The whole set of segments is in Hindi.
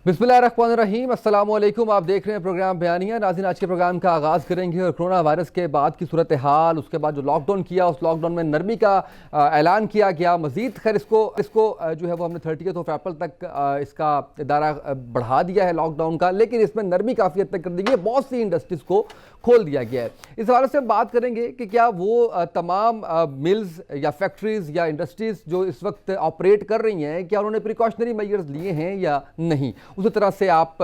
बिस्मिल्लाहिर्रहमानिर्रहीम, अस्सलाम वालेकुम। आप देख रहे हैं प्रोग्राम बयानिया। नाज़रीन, आज के प्रोग्राम का आगाज़ करेंगे और कोरोना वायरस के बाद की सूरत हाल, उसके बाद जो लॉकडाउन किया, उस लॉकडाउन में नरमी का ऐलान किया गया। मज़ीद खैर इसको जो है वो हमने 30 अप्रैल तक इसका दायरा बढ़ा दिया है लॉकडाउन का, लेकिन इसमें नरमी काफ़ी हद तक कर दी गई है। बहुत सी इंडस्ट्रीज़ को खोल दिया गया है। इस हवाले से हम बात करेंगे कि क्या वो तमाम मिल्स या फैक्ट्रीज़ या इंडस्ट्रीज़ जो इस वक्त ऑपरेट कर रही हैं, क्या उन्होंने प्रिकॉशनरी मेजर्स लिए हैं या नहीं। उसी तरह से आप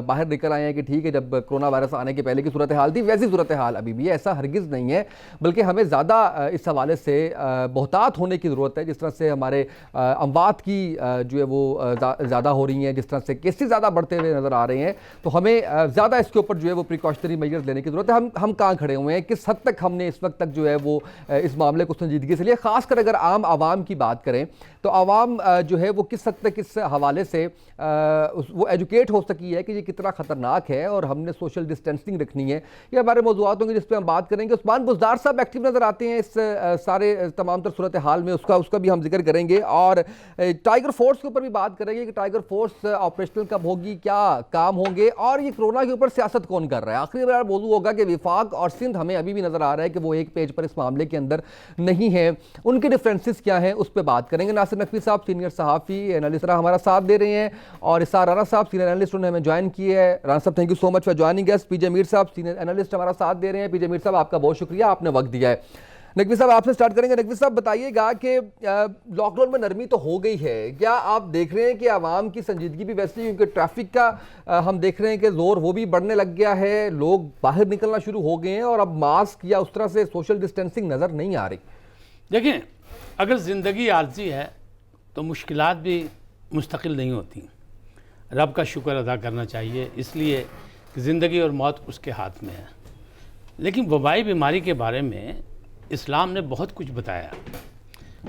बाहर निकल आए हैं कि ठीक है, जब कोरोना वायरस आने के पहले की सूरत हाल थी वैसी सूरत हाल अभी भी है, ऐसा हरगिज़ नहीं है। बल्कि हमें ज़्यादा इस हवाले से मोहतात होने की ज़रूरत है। जिस तरह से हमारे अमवात की जो है वो ज़्यादा हो रही हैं, जिस तरह से केसेस ज़्यादा बढ़ते हुए नज़र आ रहे हैं, तो हमें ज़्यादा इसके ऊपर जो है वो प्रिकॉशनरी मेजर्स लेने की ज़रूरत है। हम कहाँ खड़े हुए हैं, किस हद तक हमने इस वक्त तक जो है वो इस मामले को संजीदगी से लिया। ख़ासकर अगर आम आवाम की बात करें तो आवाम जो है वो किस हद तक इस हवाले से वो एजुकेट हो सकी है कि ये कितना ख़तरनाक है और हमने सोशल डिस्टेंसिंग रखनी है। ये हमारे मौज़ूआत होंगे जिस पर हम बात करेंगे। उस्मान बुज़दार साहब एक्टिव नज़र आते हैं इस सारे तमाम तर सूरत हाल में, उसका भी हम जिक्र करेंगे और टाइगर फोर्स के ऊपर भी बात करेंगे कि टाइगर फोर्स ऑपरेशनल कब होगी, क्या काम होंगे और ये कोरोना के ऊपर सियासत कौन कर रहा है। आखिरी बार मौजूद होगा कि विफाक और सिंध हमें अभी भी नज़र आ रहा है कि वो एक पेज पर इस मामले के अंदर नहीं है, उनके डिफरेंसेस क्या हैं उस पर बात करेंगे। नासिर नकवी साहब सीनियर सहाफ़ी एनालिस्ट हमारा साथ दे रहे हैं और इसार राना साहब सीनियर एनालिस्ट उन्होंने हमें ज्वाइन किया है। Rana sahab, thank you so much for joining us. PJ Mir sahab senior analyst हमारा साथ दे रहे हैं। पीजे मीर साहब, आपका बहुत शुक्रिया, आपने वक्त दिया है। नकवी साहब, आपसे स्टार्ट करेंगे। नकवी साहब, बताइएगा कि लॉकडाउन में नरमी तो हो गई है, क्या आप देख रहे हैं कि आवाम की संजीदगी भी वैसे ही, क्योंकि ट्रैफिक का हम देख रहे हैं कि जोर वो भी बढ़ने लग गया है, लोग बाहर निकलना शुरू हो गए हैं और अब मास्क या उस तरह से सोशल डिस्टेंसिंग नज़र नहीं आ रही। देखें, अगर ज़िंदगी आर्जी है तो मुश्किलात भी मुस्तकिल नहीं होती। रब का शुक्र अदा करना चाहिए, इसलिए कि ज़िंदगी और मौत उसके हाथ में है। लेकिन वबाई बीमारी के बारे में इस्लाम ने बहुत कुछ बताया।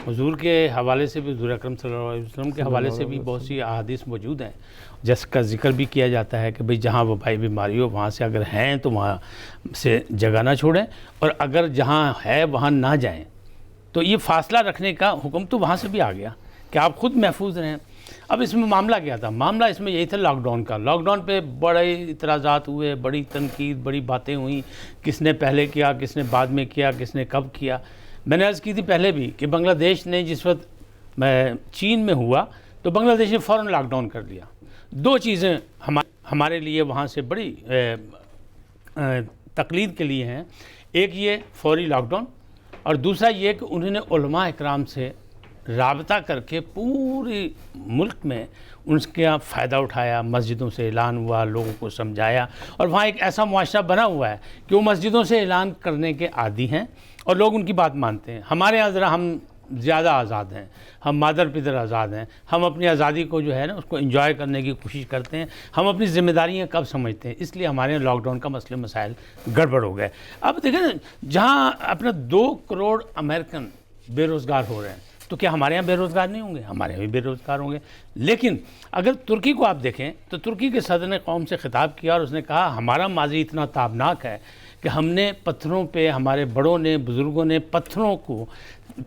हुजूर के हवाले से भी, हुजूर अकरम सल्लल्लाहु अलैहि वसल्लम के हवाले से भी बहुत सी अहादीस मौजूद हैं जिसका जिक्र भी किया जाता है कि भाई जहाँ वबाई बीमारी हो वहाँ से अगर हैं तो वहाँ से जगह ना छोड़ें, और अगर जहाँ है वहाँ ना जाएं। तो ये फ़ासला रखने का हुक्म तो वहाँ से भी आ गया कि आप ख़ुद महफूज रहें। अब इसमें मामला क्या था? मामला इसमें यही था लॉकडाउन का। लॉकडाउन पे बड़े इतराज़ात हुए, बड़ी तनकीद, बड़ी बातें हुई, किसने पहले किया, किसने बाद में किया, किसने कब किया। मैंने अर्ज़ की थी पहले भी कि बांग्लादेश ने जिस वक्त चीन में हुआ तो बांग्लादेश ने फ़ौरन लॉकडाउन कर दिया। दो चीज़ें हमारे लिए वहाँ से बड़ी तकलीद के लिए हैं। एक ये फौरी लॉकडाउन और दूसरा ये कि उन्होंने उलमा इकराम से राबता करके पूरे मुल्क में उनका फ़ायदा उठाया, मस्जिदों से ऐलान हुआ, लोगों को समझाया, और वहाँ एक ऐसा मुआशरा बना हुआ है कि वो मस्जिदों से ऐलान करने के आदी हैं और लोग उनकी बात मानते हैं। हमारे यहाँ ज़रा हम ज़्यादा आज़ाद हैं, हम मादर पिदर आज़ाद हैं, हम अपनी आज़ादी को जो है ना उसको एंजॉय करने की कोशिश करते हैं, हम अपनी ज़िम्मेदारियाँ कब समझते हैं। इसलिए हमारे यहाँ लॉकडाउन का मसले मसाइल गड़बड़ हो गए। अब देखें ना, जहाँ अपना 2 करोड़ अमेरिकन बेरोज़गार हो रहे हैं, तो क्या हमारे यहाँ बेरोज़गार नहीं होंगे? हमारे यहाँ भी बेरोज़गार होंगे। लेकिन अगर तुर्की को आप देखें तो तुर्की के सदर ने कौम से ख़िताब किया और उसने कहा हमारा माजी इतना ताबनाक है कि हमने पत्थरों पे, हमारे बड़ों ने, बुज़ुर्गों ने पत्थरों को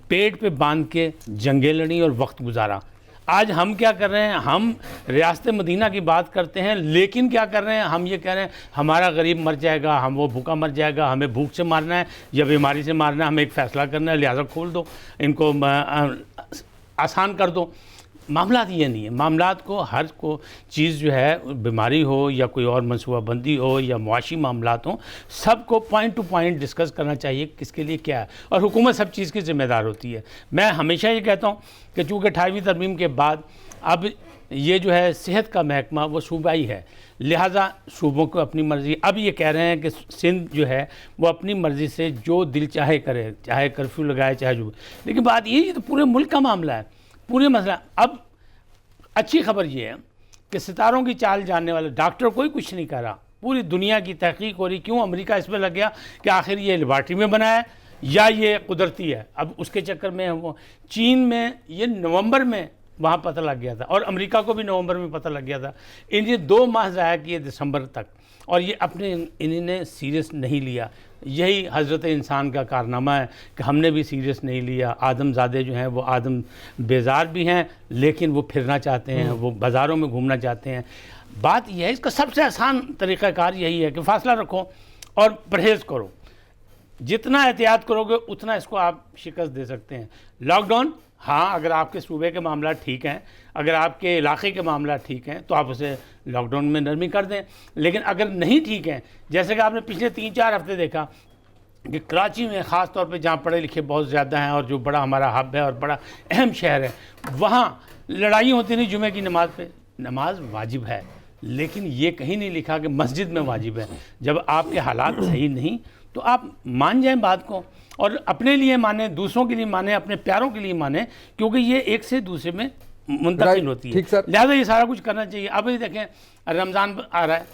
पेट पे बांध के जंगें लड़ी और वक्त गुजारा। आज हम क्या कर रहे हैं? हम रियासत मदीना की बात करते हैं, लेकिन क्या कर रहे हैं? हम ये कह रहे हैं हमारा गरीब मर जाएगा, हम वो भूखा मर जाएगा, हमें भूख से मारना है या बीमारी से मारना है, हमें एक फ़ैसला करना है, लिहाजा खोल दो, इनको आसान कर दो। मामलात ये नहीं है। मामलात को हर को चीज़ जो है, बीमारी हो या कोई और मनसूबाबंदी हो या मुआशी मामलात हो, सबको पॉइंट टू पॉइंट डिस्कस करना चाहिए किसके लिए क्या है, और हुकूमत सब चीज़ की ज़िम्मेदार होती है। मैं हमेशा ये कहता हूँ कि चूँकि 28वीं तरमीम के बाद अब ये जो है सेहत का महकमा वो सूबाई है, लिहाजा सूबों को अपनी मर्ज़ी। अब ये कह रहे हैं कि सिंध जो है वो अपनी मर्ज़ी से जो दिल चाहे करे, चाहे कर्फ्यू लगाए, चाहे जो। लेकिन बात ये तो पूरे मुल्क का मामला है, पूरे मसला। अब अच्छी खबर ये है कि सितारों की चाल जानने वाले डॉक्टर कोई कुछ नहीं कर रहा, पूरी दुनिया की तहकीक हो रही। क्यों अमेरिका इसमें लग गया कि आखिर ये लेबॉर्ट्री में बना है या ये कुदरती है? अब उसके चक्कर में वो चीन में ये नवंबर में वहाँ पता लग गया था और अमेरिका को भी नवंबर में पता लग गया था। इन्हें 2 माह ज़ाया किए दिसंबर तक, और ये अपने इन्होंने सीरियस नहीं लिया। यही हज़रत इंसान का कारनामा है कि हमने भी सीरियस नहीं लिया। आदमज़ादे जो हैं वो आदम बेजार भी हैं, लेकिन वो फिरना चाहते हैं, वो बाज़ारों में घूमना चाहते हैं। बात यह है, इसका सबसे आसान तरीक़ाकार यही है कि फासला रखो और परहेज़ करो। जितना एहतियात करोगे उतना इसको आप शिकस्त दे सकते हैं। लॉकडाउन, हाँ, अगर आपके सूबे के मामला ठीक हैं, अगर आपके इलाके के मामला ठीक हैं तो आप उसे लॉकडाउन में नरमी कर दें। लेकिन अगर नहीं ठीक हैं, जैसे कि आपने पिछले 3-4 हफ्ते देखा कि कराची में ख़ास तौर पे जहाँ पढ़े लिखे बहुत ज़्यादा हैं और जो बड़ा हमारा हब है और बड़ा अहम शहर है, वहाँ लड़ाई होती नहीं जुमे की नमाज पे। नमाज वाजिब है, लेकिन ये कहीं नहीं लिखा कि मस्जिद में वाजिब है। जब आपके हालात सही नहीं तो आप मान जाएं बात को, और अपने लिए माने, दूसरों के लिए माने, अपने प्यारों के लिए माने, क्योंकि ये एक से दूसरे में मुंतकिल होती है। लिहाजा ये सारा कुछ करना चाहिए। अब ये देखें, रमज़ान आ रहा है,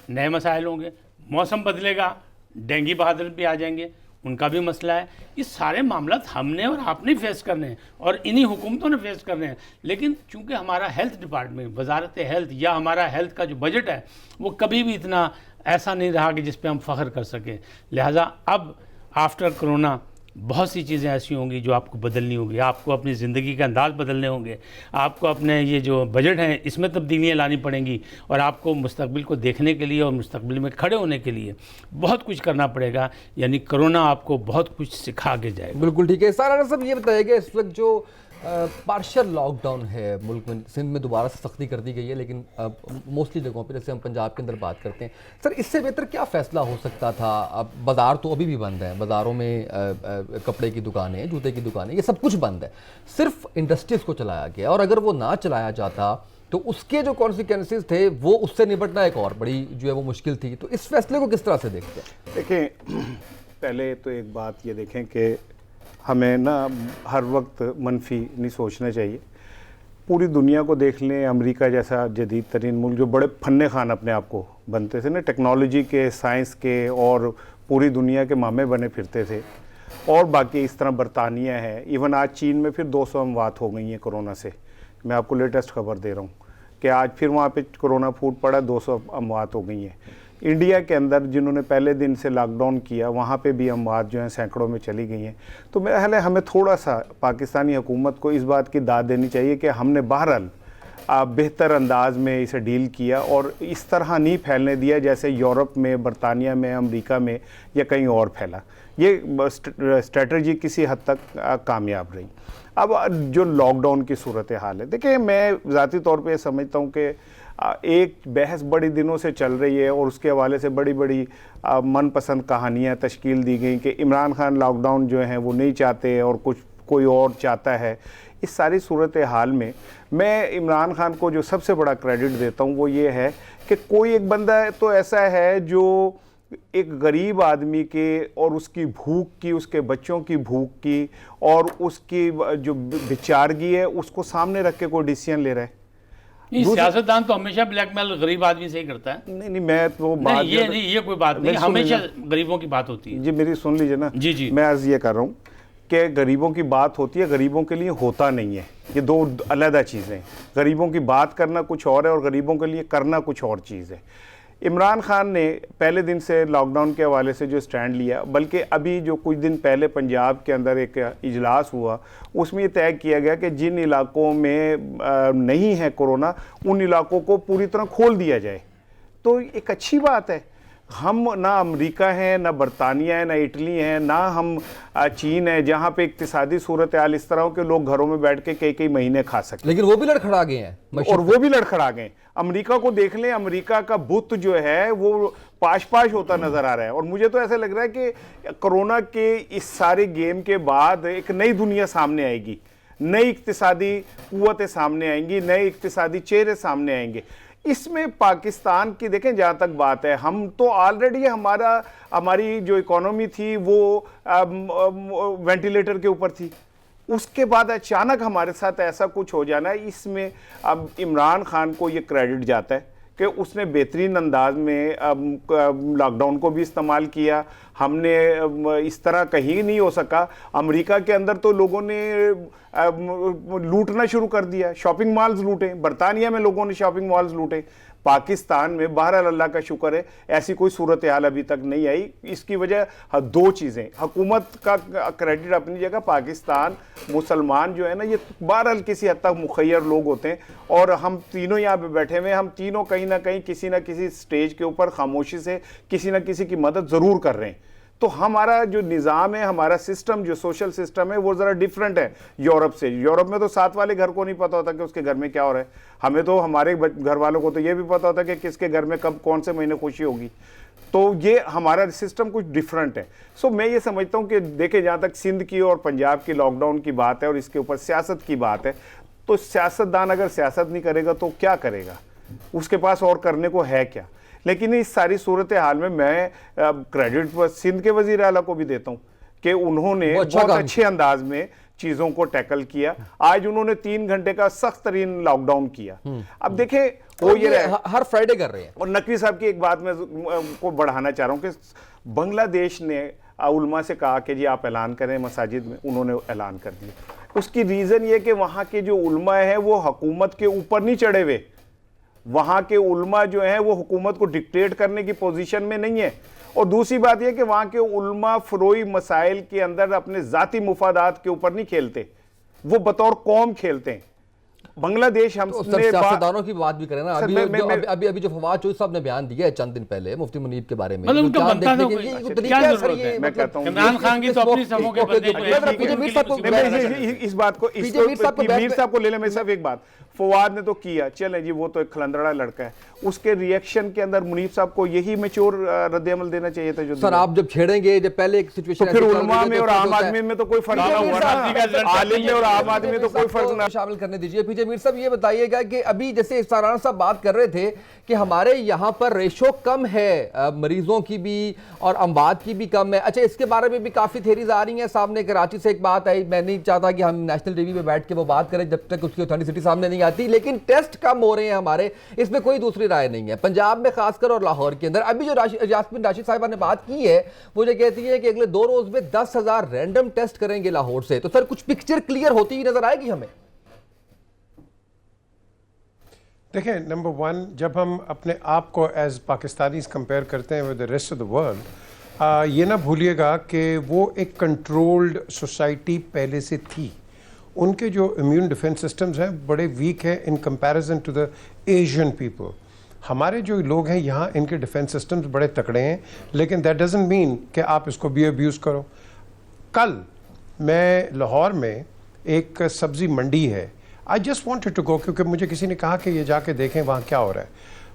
नए मसाइल होंगे, मौसम बदलेगा, डेंगू बादल भी आ जाएंगे, उनका भी मसला है। ये सारे मामला हमने और आपने फेस करने हैं और इन्हीं हुकूमतों ने फेस करने हैं। लेकिन चूंकि हमारा हेल्थ डिपार्टमेंट, वजारत हेल्थ या हमारा हेल्थ का जो बजट है वो कभी भी इतना ऐसा नहीं रहा कि जिस पे हम फ़ख्र कर सकें। लिहाजा अब आफ्टर कोरोना बहुत सी चीज़ें ऐसी होंगी जो आपको बदलनी होगी। आपको अपनी ज़िंदगी का अंदाज़ बदलने होंगे, आपको अपने ये जो बजट हैं इसमें तब्दीलियाँ लानी पड़ेंगी, और आपको मुस्तकबिल को देखने के लिए और मुस्तकबिल में खड़े होने के लिए बहुत कुछ करना पड़ेगा। यानी कोरोना आपको बहुत कुछ सिखा के जाएगा। बिल्कुल ठीक है। सारा सब ये बताइएगा, इस वक्त जो पार्शियल लॉकडाउन है मुल्क में, सिंध में दोबारा से सख्ती कर दी गई है, लेकिन मोस्टली जगहों पे, जैसे हम पंजाब के अंदर बात करते हैं, सर इससे बेहतर क्या फ़ैसला हो सकता था? अब बाज़ार तो अभी भी बंद है, बाज़ारों में कपड़े की दुकानें, जूते की दुकानें, ये सब कुछ बंद है, सिर्फ इंडस्ट्रीज़ को चलाया गया। और अगर वो ना चलाया जाता तो उसके जो कॉन्सिक्वेंसेस थे वो, उससे निपटना एक और बड़ी जो है वो मुश्किल थी। तो इस फैसले को किस तरह से देखते हैं? देखें, पहले तो एक बात ये देखें कि हमें ना हर वक्त मनफी नहीं सोचना चाहिए। पूरी दुनिया को देख लें, अमेरिका जैसा जदीद तरीन मुल्क जो बड़े फन्ने खान अपने आप को बनते थे ना, टेक्नोलॉजी के, साइंस के, और पूरी दुनिया के मामे बने फिरते थे। और बाकी इस तरह बरतानिया है, इवन आज चीन में फिर 200 अमवात हो गई हैं कोरोना से। मैं आपको लेटेस्ट खबर दे रहा हूँ कि आज फिर वहाँ पे कोरोना फूट पड़ा, 200 अमवात हो गई हैं। इंडिया के अंदर जिन्होंने पहले दिन से लॉकडाउन किया, वहाँ पे भी अमवात जो हैं सैकड़ों में चली गई हैं। तो मेरा ख्याल है हमें थोड़ा सा पाकिस्तानी हुकूमत को इस बात की दाद देनी चाहिए कि हमने बहरहाल बेहतर अंदाज में इसे डील किया और इस तरह नहीं फैलने दिया जैसे यूरोप में, बरतानिया में, अमेरिका में या कहीं और फैला। ये स्ट्रेटजी किसी हद तक कामयाब रही। अब जो लॉकडाउन की सूरत हाल है, देखिए मैं ज़ाती तौर पे समझता हूँ कि एक बहस बड़ी दिनों से चल रही है और उसके हवाले से बड़ी बड़ी मनपसंद कहानियाँ तश्कील दी गई कि इमरान खान लॉकडाउन जो है वो नहीं चाहते और कुछ कोई और चाहता है। इस सारी सूरत हाल में मैं इमरान खान को जो सबसे बड़ा क्रेडिट देता हूँ वो ये है कि कोई एक बंदा तो ऐसा है जो एक गरीब आदमी के और उसकी भूख की, उसके बच्चों की भूख की और उसकी जो बेचारगी है उसको सामने रख के कोई डिसीजन ले रहा है। सियासतदान तो हमेशा ब्लैकमेल गरीब आदमी से ही करता है। नहीं, मैं तो बात ये कोई बात नहीं, हमेशा गरीबों की बात होती है। जी मेरी सुन लीजिए ना। जी। मैं अर्ज ये कर रहा हूँ कि गरीबों की बात होती है, गरीबों के लिए होता नहीं है। ये दो अलग चीज़ें। गरीबों की बात करना कुछ और है और गरीबों के लिए करना कुछ और चीज़ है। इमरान खान ने पहले दिन से लॉकडाउन के हवाले से जो स्टैंड लिया, बल्कि अभी जो कुछ दिन पहले पंजाब के अंदर एक इजलास हुआ उसमें ये तय किया गया कि जिन इलाकों में नहीं है कोरोना उन इलाकों को पूरी तरह खोल दिया जाए। तो एक अच्छी बात है। हम ना अमेरिका हैं, ना बरतानिया है, ना इटली है, ना हम चीन है जहाँ पे इक्तिसादी सूरत हाल इस तरह हो कि लोग घरों में बैठ के कई कई महीने खा सकते। लेकिन वो भी लड़खड़ा गए हैं, और वो भी लड़खड़ा गए। अमेरिका को देख लें, अमेरिका का बुत जो है वो पाश पाश होता नजर आ रहा है। और मुझे तो ऐसा लग रहा है कि कोरोना के इस सारे गेम के बाद एक नई दुनिया सामने आएगी, नई इक्तिसादी कुव्वतें सामने आएंगी, नए इक्तिसादी चेहरे सामने आएंगे। इसमें पाकिस्तान की देखें जहाँ तक बात है, हम तो ऑलरेडी हमारी जो इकोनॉमी थी वो वेंटिलेटर के ऊपर थी। उसके बाद अचानक हमारे साथ ऐसा कुछ हो जाना, इसमें अब इमरान खान को ये क्रेडिट जाता है कि उसने बेहतरीन अंदाज में लॉकडाउन को भी इस्तेमाल किया। हमने इस तरह कहीं नहीं हो सका। अमेरिका के अंदर तो लोगों ने लूटना शुरू कर दिया, शॉपिंग मॉल्स लूटे। बरतानिया में लोगों ने शॉपिंग मॉल्स लूटे। पाकिस्तान में बहरहाल अल्लाह का शुक्र है ऐसी कोई सूरत हाल अभी तक नहीं आई। इसकी वजह दो चीज़ें, हुकूमत का क्रेडिट अपनी जगह, पाकिस्तान मुसलमान जो है ना ये बहरहाल किसी हद तक मुखैर लोग होते हैं, और हम तीनों यहाँ पे बैठे हुए, हम तीनों कहीं ना कहीं किसी ना किसी स्टेज के ऊपर खामोशी से किसी ना किसी की मदद ज़रूर कर रहे हैं। तो हमारा जो निज़ाम है, हमारा सिस्टम, जो सोशल सिस्टम है, वो ज़रा डिफरेंट है यूरोप से। यूरोप में तो साथ वाले घर को नहीं पता होता कि उसके घर में क्या हो रहा है। हमें तो, हमारे घर वालों को तो ये भी पता होता है कि किसके घर में कब कौन से महीने खुशी होगी। तो ये हमारा सिस्टम कुछ डिफरेंट है। सो मैं ये समझता हूँ कि देखें, जहाँ तक सिंध की और पंजाब की लॉकडाउन की बात है और इसके ऊपर सियासत की बात है, तो सियासतदान अगर सियासत नहीं करेगा तो क्या करेगा, उसके पास और करने को है क्या। लेकिन इस सारी सूरत हाल में मैं क्रेडिट सिंध के वजीर आला को भी देता हूँ कि उन्होंने बहुत अच्छे अंदाज में चीज़ों को टैकल किया। आज उन्होंने 3 घंटे का सख्त तरीन लॉकडाउन किया। अब देखें वो ये हर फ्राइडे कर रहे हैं। और नकवी साहब की एक बात मैं को बढ़ाना चाह रहा हूँ कि बांग्लादेश ने उलमा से कहा कि जी आप ऐलान करें मसाजिद में, उन्होंने ऐलान कर दिया। उसकी रीज़न ये कि वहाँ के जो उलमा है वो हुकूमत के ऊपर नहीं चढ़े हुए, वहाँ के उलमा जो है वो हुकूमत को डिक्टेट करने की पोजीशन में नहीं है। और दूसरी बात यह कि वहाँ के उलमा फरोई मसाइल के अंदर अपने ज़ाती मुफादात के ऊपर नहीं खेलते, वो बतौर कौम खेलते हैं। बांग्लादेश हम सियासतदानों की बात भी करें ना, अभी जो फवाद चौधरी साहब ने बयान दिया है चंद दिन पहले मुफ्ती मुनीब के बारे में, उनको बनता है मैं कहता हूँ इमरान खान की तो अपनी समूह के इस बात को मीर साहब को ले लें। मैं सिर्फ एक बात, फवाद ने तो किया, चले जी वो तो एक खलंदड़ा लड़का है, उसके रिएक्शन के अंदर मुनीब साहब को यही मैच्योर रद्द-ए-अमल देना चाहिए था। जो सर आप जब छेड़ेंगे, जब पहले एक सिचुएशन तो फिर उलमा में और आम आदमी में तो कोई फर्क नहीं हुआ, आलिम में और आम आदमी में तो कोई फर्क ना शामिल करने दीजिए। पीजे मीर साहब ये बताइएगा कि अभी जैसे इफ्तार राना साहब बात कर रहे थे कि हमारे यहाँ पर रेशो कम है मरीजों की भी और अमवात की भी कम है। अच्छा, इसके बारे में भी काफी थेरीज आ रही हैं सामने। कराची से एक बात आई, मैं नहीं चाहता कि हम नेशनल टीवी पे बैठ के वो बात करें जब तक उसकी ऑथेंटिसिटी सामने नहीं आती, लेकिन टेस्ट कम हो रहे हैं हमारे, इसमें कोई दूसरी राय नहीं है। पंजाब में खासकर और लाहौर के अंदर अभी जो यास्मीन राशिद साहिबा ने बात की है वो ये कहती है कि अगले 2 रोज में 10,000 रैंडम टेस्ट करेंगे लाहौर से। तो सर कुछ पिक्चर क्लियर होती हुई नजर आएगी हमें? देखें, नंबर 1, जब हम अपने आप को एज पाकिस्तानीज कंपेयर करते हैं with the rest of the world, ये ना भूलिएगा कि वो एक कंट्रोल्ड सोसाइटी पहले से थी। उनके जो इम्यून डिफेंस सिस्टम्स हैं बड़े वीक हैं in comparison to the Asian people. हमारे जो लोग हैं यहाँ, इनके डिफेंस सिस्टम्स बड़े तकड़े हैं, लेकिन दैट डजंट मीन कि आप इसको भी अब्यूज़ करो। कल मैं लाहौर में एक सब्ज़ी मंडी है, I just wanted to go, क्योंकि मुझे किसी ने कहा कि ये जाके देखें वहाँ क्या हो रहा है।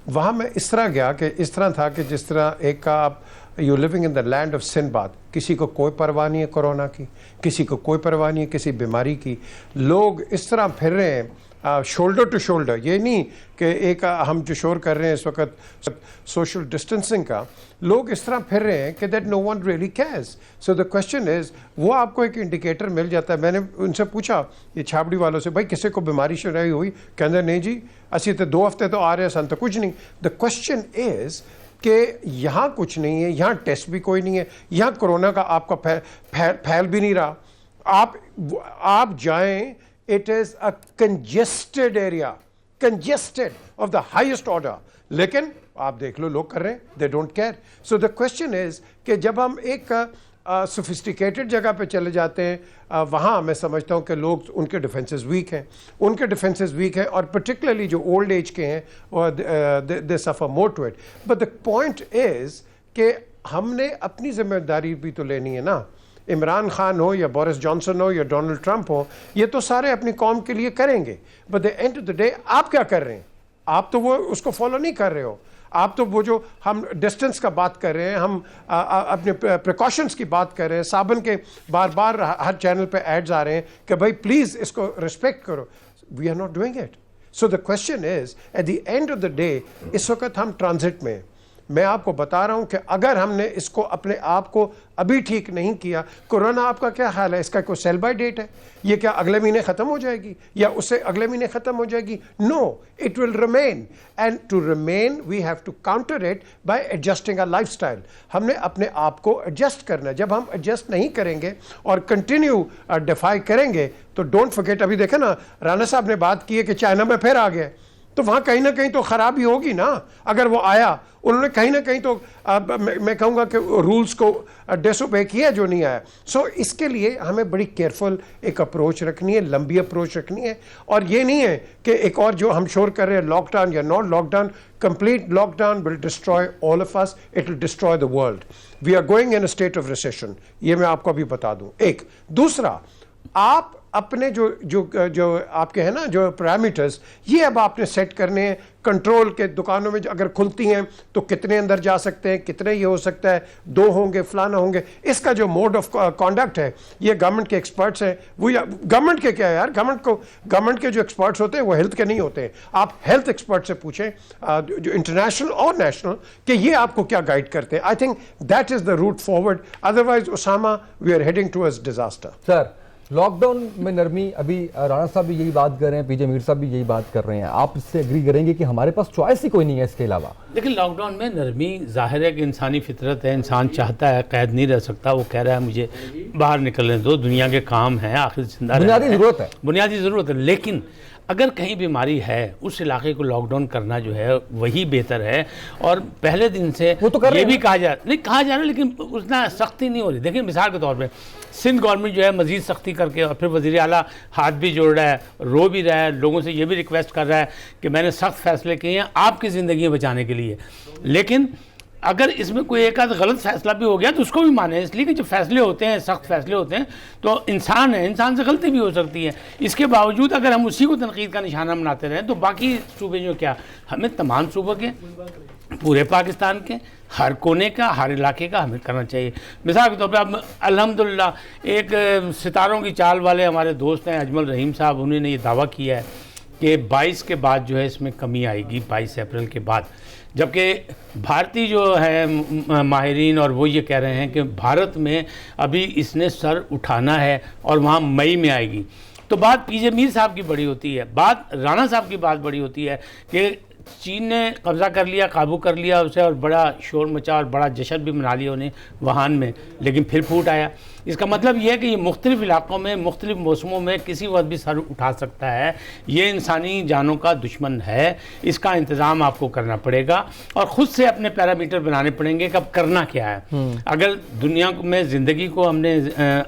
वहाँ मैं इस तरह गया कि इस तरह था कि जिस तरह एक का आप you living in the land of Sinbad, किसी को कोई परवाह नहीं है कोरोना की, किसी को कोई परवाह नहीं है किसी बीमारी की। लोग इस तरह फिर रहे हैं शोल्डर टू शोल्डर। ये नहीं कि एक हम जो शोर कर रहे हैं इस वक्त सोशल डिस्टेंसिंग का, लोग इस तरह फिर रहे हैं कि that no one really cares. So the question is, वो आपको एक इंडिकेटर मिल जाता है। मैंने उनसे पूछा ये छाबड़ी वालों से, भाई किसी को बीमारी शुरू हुई? कहते नहीं जी असी तो 2 हफ्ते तो आ रहे हैं, सन तो कुछ नहीं। द क्वेश्चन इज़ कि यहाँ कुछ नहीं है, यहाँ टेस्ट भी कोई नहीं है, यहाँ कोरोना का आपका फैल भी नहीं रहा। आप जाएं, it is a congested area, congested of the highest order, लेकिन आप देख लो लोग कर रहे हैं, they don't care. So the question is कि जब हम एक सोफिस्टिकेटेड जगह पे चले जाते हैं, वहाँ मैं समझता हूँ कि लोग उनके डिफेंसेस वीक हैं, और पर्टिकुलरली जो ओल्ड एज के हैं they suffer more to it. But the point is कि हमने अपनी जिम्मेदारी भी तो लेनी है ना। इमरान खान हो या बोरिस जॉनसन हो या डोनाल्ड ट्रंप हो, ये तो सारे अपनी कौम के लिए करेंगे, but the end of the day आप क्या कर रहे हैं? आप तो वो उसको फॉलो नहीं कर रहे हो। आप तो वो जो हम डिस्टेंस का बात कर रहे हैं, हम अपने प्रिकॉशंस की बात कर रहे हैं, साबन के बार बार हर चैनल पे एड्स आ रहे हैं कि भाई प्लीज़ इसको रिस्पेक्ट करो। We are not doing it. So the question is, at the end of the day, इस वक्त हम ट्रांजिट में, मैं आपको बता रहा हूं कि अगर हमने इसको अपने आप को अभी ठीक नहीं किया, कोरोना आपका क्या हाल है? इसका कोई सेल बाय डेट है? ये क्या अगले महीने ख़त्म हो जाएगी या उससे अगले महीने ख़त्म हो जाएगी? No, it will remain, and to remain we have to counter it by adjusting our lifestyle. हमने अपने आप को एडजस्ट करना है। जब हम एडजस्ट नहीं करेंगे और कंटिन्यू डिफाई करेंगे तो डोंट फॉरगेट, अभी देखें ना, राणा साहब ने बात की है कि चाइना में फिर आ गया। तो वहाँ कहीं ना कहीं तो खराबी होगी ना। अगर वो आया, उन्होंने कहीं ना कहीं तो मैं कहूँगा कि रूल्स को डिसोबे किया जो नहीं आया। सो इसके लिए हमें बड़ी केयरफुल एक अप्रोच रखनी है, लंबी अप्रोच रखनी है। और ये नहीं है कि एक और जो हम शोर कर रहे हैं लॉकडाउन या not lockdown, complete lockdown will destroy all of us, it will destroy the world. We are going in a state of recession, ये मैं आपको अभी बता दूं। एक दूसरा, आप अपने जो जो जो आपके हैं ना जो पैरामीटर्स, ये अब आपने सेट करने हैं। कंट्रोल के दुकानों में अगर खुलती हैं तो कितने अंदर जा सकते हैं, कितने ये हो सकता है, 2 होंगे, फलाना होंगे। इसका जो मोड ऑफ कॉन्डक्ट है, ये गवर्नमेंट के एक्सपर्ट्स हैं। वो गवर्नमेंट के क्या है यार, गवर्नमेंट के जो एक्सपर्ट्स होते हैं वो हेल्थ के नहीं होते हैं। आप हेल्थ एक्सपर्ट से पूछें जो इंटरनेशनल और नेशनल, कि ये आपको क्या गाइड करते हैं। I think that is the route forward, otherwise Usama we are heading towards disaster. Sir, lockdown में नरमी, अभी राणा साहब भी यही बात कर रहे हैं, पीजे मीर साहब भी यही बात कर रहे हैं, आप इससे एग्री करेंगे कि हमारे पास चॉइस ही कोई नहीं है इसके अलावा? लेकिन लॉकडाउन में नरमी जाहिर है कि इंसानी फितरत है, इंसान चाहता है, कैद नहीं रह सकता, वो कह रहा है मुझे बाहर निकलने दो, दुनिया के काम हैं, आखिर जिंदा बुनियादी ज़रूरत है, बुनियादी ज़रूरत है। लेकिन अगर कहीं बीमारी है, उस इलाके को लॉकडाउन करना जो है वही बेहतर है। और पहले दिन से वो तो कर ये भी कहा जा रहा है, लेकिन उतना सख्ती नहीं हो रही। देखिए मिसाल के तौर पे सिंध गवर्नमेंट जो है मज़ीद सख्ती करके, और फिर वज़ीर आला हाथ भी जोड़ रहा है, रो भी रहा है, लोगों से ये भी रिक्वेस्ट कर रहा है कि मैंने सख्त फैसले किए हैं आपकी ज़िंदगी बचाने के लिए। लेकिन अगर इसमें कोई एक आध गलत फैसला भी हो गया तो उसको भी माने, इसलिए कि जो फैसले होते हैं, सख्त फैसले होते हैं, तो इंसान है, इंसान से गलती भी हो सकती है। इसके बावजूद अगर हम उसी को तनकीद का निशाना बनाते रहें तो बाकी सूबे जो क्या, हमें तमाम सूबों के, पूरे पाकिस्तान के हर कोने का, हर इलाके का हमें करना चाहिए। मिसाल के तौर पर अब अल्हम्दुलिल्लाह एक सितारों की चाल वाले हमारे दोस्त हैं अजमल रहीम साहब, उन्होंने ये दावा किया है कि 22 के बाद जो है इसमें कमी आएगी, 22 अप्रैल के बाद। जबकि भारतीय जो है माहिरीन और वो ये कह रहे हैं कि भारत में अभी इसने सर उठाना है और वहाँ मई में आएगी। तो बात पीजे मीर साहब की बड़ी होती है, बात राणा साहब की बात बड़ी होती है कि चीन ने कब्ज़ा कर लिया, काबू कर लिया उसे, और बड़ा शोर मचा और बड़ा जश्न भी मना लिया उन्हें वुहान में, लेकिन फिर फूट आया। इसका मतलब ये है कि ये मुख्तलिफ़ इलाक़ों में, मुख्तलिफ़ मौसमों में किसी वक्त भी सर उठा सकता है। ये इंसानी जानों का दुश्मन है, इसका इंतज़ाम आपको करना पड़ेगा और ख़ुद से अपने पैरामीटर बनाने पड़ेंगे कि अब करना क्या है। अगर दुनिया में ज़िंदगी को हमने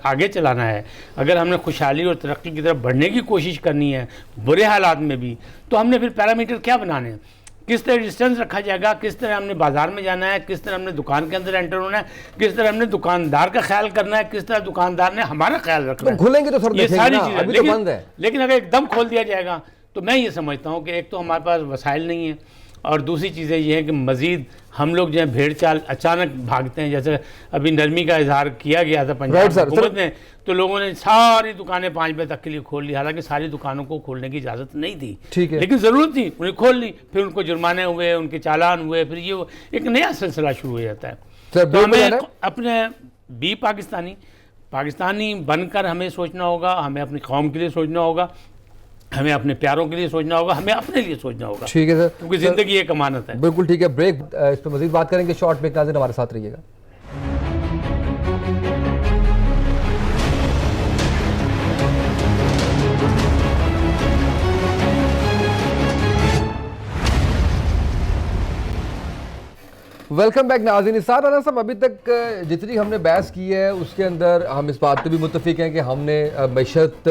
आगे चलाना है, अगर हमने खुशहाली और तरक्की की तरफ बढ़ने की कोशिश करनी है बुरे हालात में भी, तो हमने फिर पैरामीटर क्या बनाने हैं, किस तरह डिस्टेंस रखा जाएगा, किस तरह हमने बाजार में जाना है, किस तरह हमने दुकान के अंदर एंटर होना है, किस तरह हमने दुकानदार का ख्याल करना है, किस तरह दुकानदार ने हमारा ख्याल रखना है। तो खुलेंगे तो सर ये सारी ना, चीज़ें, अभी तो बंद है। लेकिन अगर एकदम खोल दिया जाएगा तो मैं ये समझता हूँ कि एक तो हमारे पास वसाइल नहीं है, और दूसरी चीज़ें ये है कि मज़ीद हम लोग जो है भेड़ चाल अचानक भागते हैं। जैसे अभी नरमी का इजहार किया गया था पंजाब हुकूमत ने, तो लोगों ने सारी दुकानें 5 बजे तक के लिए खोल ली, हालांकि सारी दुकानों को खोलने की इजाज़त नहीं थी, ठीक है, लेकिन ज़रूरत थी, उन्हें खोल ली, फिर उनको जुर्माने हुए, उनके चालान हुए, फिर ये एक नया सिलसिला शुरू हो जाता है। तो हमें अपने भी पाकिस्तानी बनकर हमें सोचना होगा, हमें अपनी कौम के लिए सोचना होगा, हमें अपने प्यारों के लिए सोचना होगा, हमें अपने लिए सोचना होगा। ठीक है सर, क्योंकि ज़िंदगी एक अमानत है। बिल्कुल ठीक है, ब्रेक, इस पर मज़ीद बात करेंगे, शॉर्ट ब्रेक। नाज़रीन हमारे साथ रहिएगा। वेलकम बैक नाज़रीन। राणा साहब, अभी तक जितनी हमने बहस की है उसके अंदर हम इस बात पर भी मुत्तफिक हैं कि हमने मैशत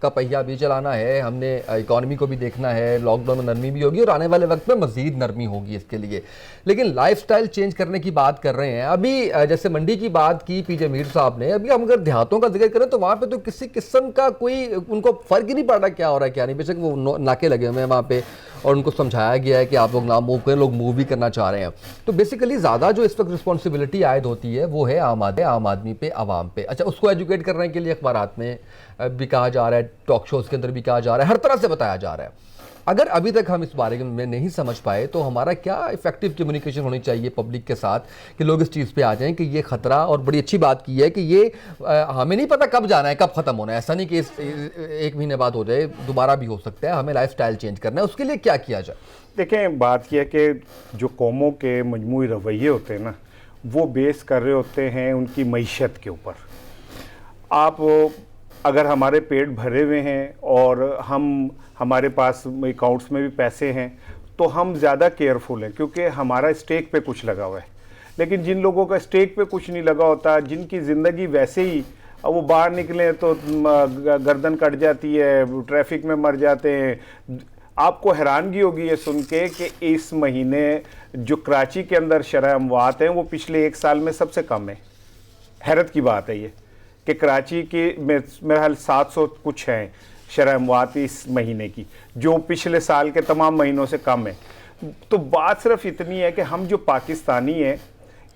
का पहिया भी चलाना है, हमने इकॉनमी को भी देखना है, लॉकडाउन में नरमी भी होगी और आने वाले वक्त में मज़ीद नरमी होगी इसके लिए। लेकिन लाइफस्टाइल चेंज करने की बात कर रहे हैं। अभी जैसे मंडी की बात की पीजे मीर साहब ने, अभी हम अगर देहातों का जिक्र करें तो वहाँ पर तो किसी किस्म का कोई उनको फ़र्क ही नहीं पड़ रहा क्या हो रहा है क्या नहीं। बेशक वो नाके लगे हुए हैं वहाँ पर और उनको समझाया गया है कि आप लोग ना मूव करें, लोग मूव भी करना चाह रहे हैं। तो बेसिकली ज़्यादा जो इस वक्त रिस्पॉन्सिबिलिटी आयद होती है वो है आम आदमी पे, आवाम पे। अच्छा, उसको एजुकेट करने के लिए अखबारात में भी कहा जा रहा है, टॉक शोज़ के अंदर भी कहा जा रहा है, हर तरह से बताया जा रहा है। अगर अभी तक हम इस बारे में नहीं समझ पाए तो हमारा क्या इफेक्टिव कम्युनिकेशन होनी चाहिए पब्लिक के साथ कि लोग इस चीज़ पे आ जाएं कि ये ख़तरा, और बड़ी अच्छी बात की है कि ये हमें नहीं पता कब जाना है, कब ख़त्म होना है। ऐसा नहीं कि इस 1 महीने बाद हो जाए, दोबारा भी हो सकता है। हमें लाइफस्टाइल चेंज करना है, उसके लिए क्या किया जाए? देखें, बात यह है कि जो कौमों के मजमूई रवैये होते हैं ना, वो बेस कर रहे होते हैं उनकी मईशत के ऊपर। आप अगर हमारे पेट भरे हुए हैं और हमारे पास अकाउंट्स में भी पैसे हैं तो हम ज़्यादा केयरफुल हैं, क्योंकि हमारा स्टेक पे कुछ लगा हुआ है। लेकिन जिन लोगों का स्टेक पे कुछ नहीं लगा होता, जिनकी ज़िंदगी वैसे ही, वो बाहर निकले तो गर्दन कट जाती है, ट्रैफिक में मर जाते हैं। आपको हैरानगी होगी ये सुन के कि इस महीने जो कराची के अंदर शरह अमवात हैं वो पिछले 1 साल में सबसे कम है। हैरत की बात है ये कि कराची की मेरा हाल 700 कुछ हैं शरह अमवात इस महीने की, जो पिछले साल के तमाम महीनों से कम है। तो बात सिर्फ इतनी है कि हम जो पाकिस्तानी हैं,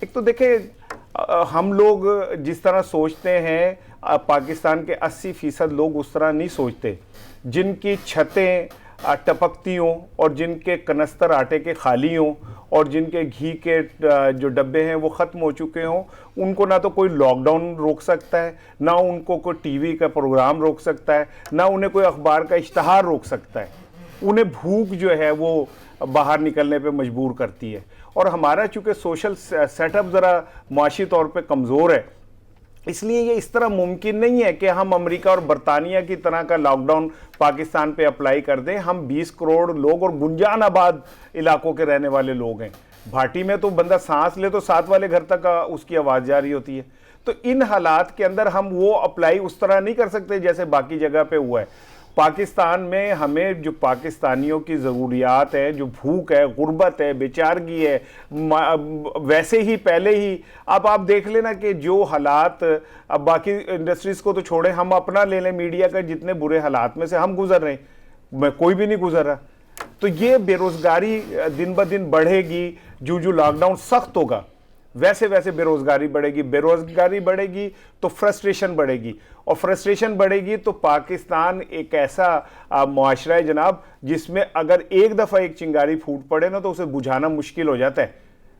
एक तो देखें हम लोग जिस तरह सोचते हैं पाकिस्तान के 80% लोग उस तरह नहीं सोचते। जिनकी छतें टपकती हों और जिनके कनस्तर आटे के खाली हों और जिनके घी के जो डब्बे हैं वो ख़त्म हो चुके हों, उनको ना तो कोई लॉकडाउन रोक सकता है, ना उनको कोई टीवी का प्रोग्राम रोक सकता है, ना उन्हें कोई अखबार का इश्तहार रोक सकता है। उन्हें भूख जो है वो बाहर निकलने पे मजबूर करती है। और हमारा चूँकि सोशल सेटअप ज़रा मुआशी तौर पे कमज़ोर है, इसलिए ये इस तरह मुमकिन नहीं है कि हम अमेरिका और बरतानिया की तरह का लॉकडाउन पाकिस्तान पे अप्लाई कर दें। हम 20 करोड़ लोग और गुंजान आबाद इलाकों के रहने वाले लोग हैं। भाटी में तो बंदा सांस ले तो साथ वाले घर तक उसकी आवाज़ जा रही होती है। तो इन हालात के अंदर हम वो अप्लाई उस तरह नहीं कर सकते जैसे बाकी जगह पे हुआ है। पाकिस्तान में हमें जो पाकिस्तानियों की ज़रूरियात है, जो भूख है, गुर्बत है, बेचारगी है, वैसे ही पहले ही अब आप देख लेना कि जो हालात, अब बाकी इंडस्ट्रीज़ को तो छोड़े, हम अपना ले लें, मीडिया का जितने बुरे हालात में से हम गुजर रहे हैं, मैं कोई भी नहीं गुजर रहा। तो ये बेरोज़गारी दिन ब दिन बढ़ेगी। जो लॉकडाउन सख्त होगा वैसे वैसे बेरोज़गारी बढ़ेगी, बेरोज़गारी बढ़ेगी तो फ्रस्ट्रेशन बढ़ेगी, और फ्रस्ट्रेशन बढ़ेगी तो पाकिस्तान एक ऐसा मुआशरा है जनाब जिसमें अगर एक दफ़ा एक चिंगारी फूट पड़े ना तो उसे बुझाना मुश्किल हो जाता है,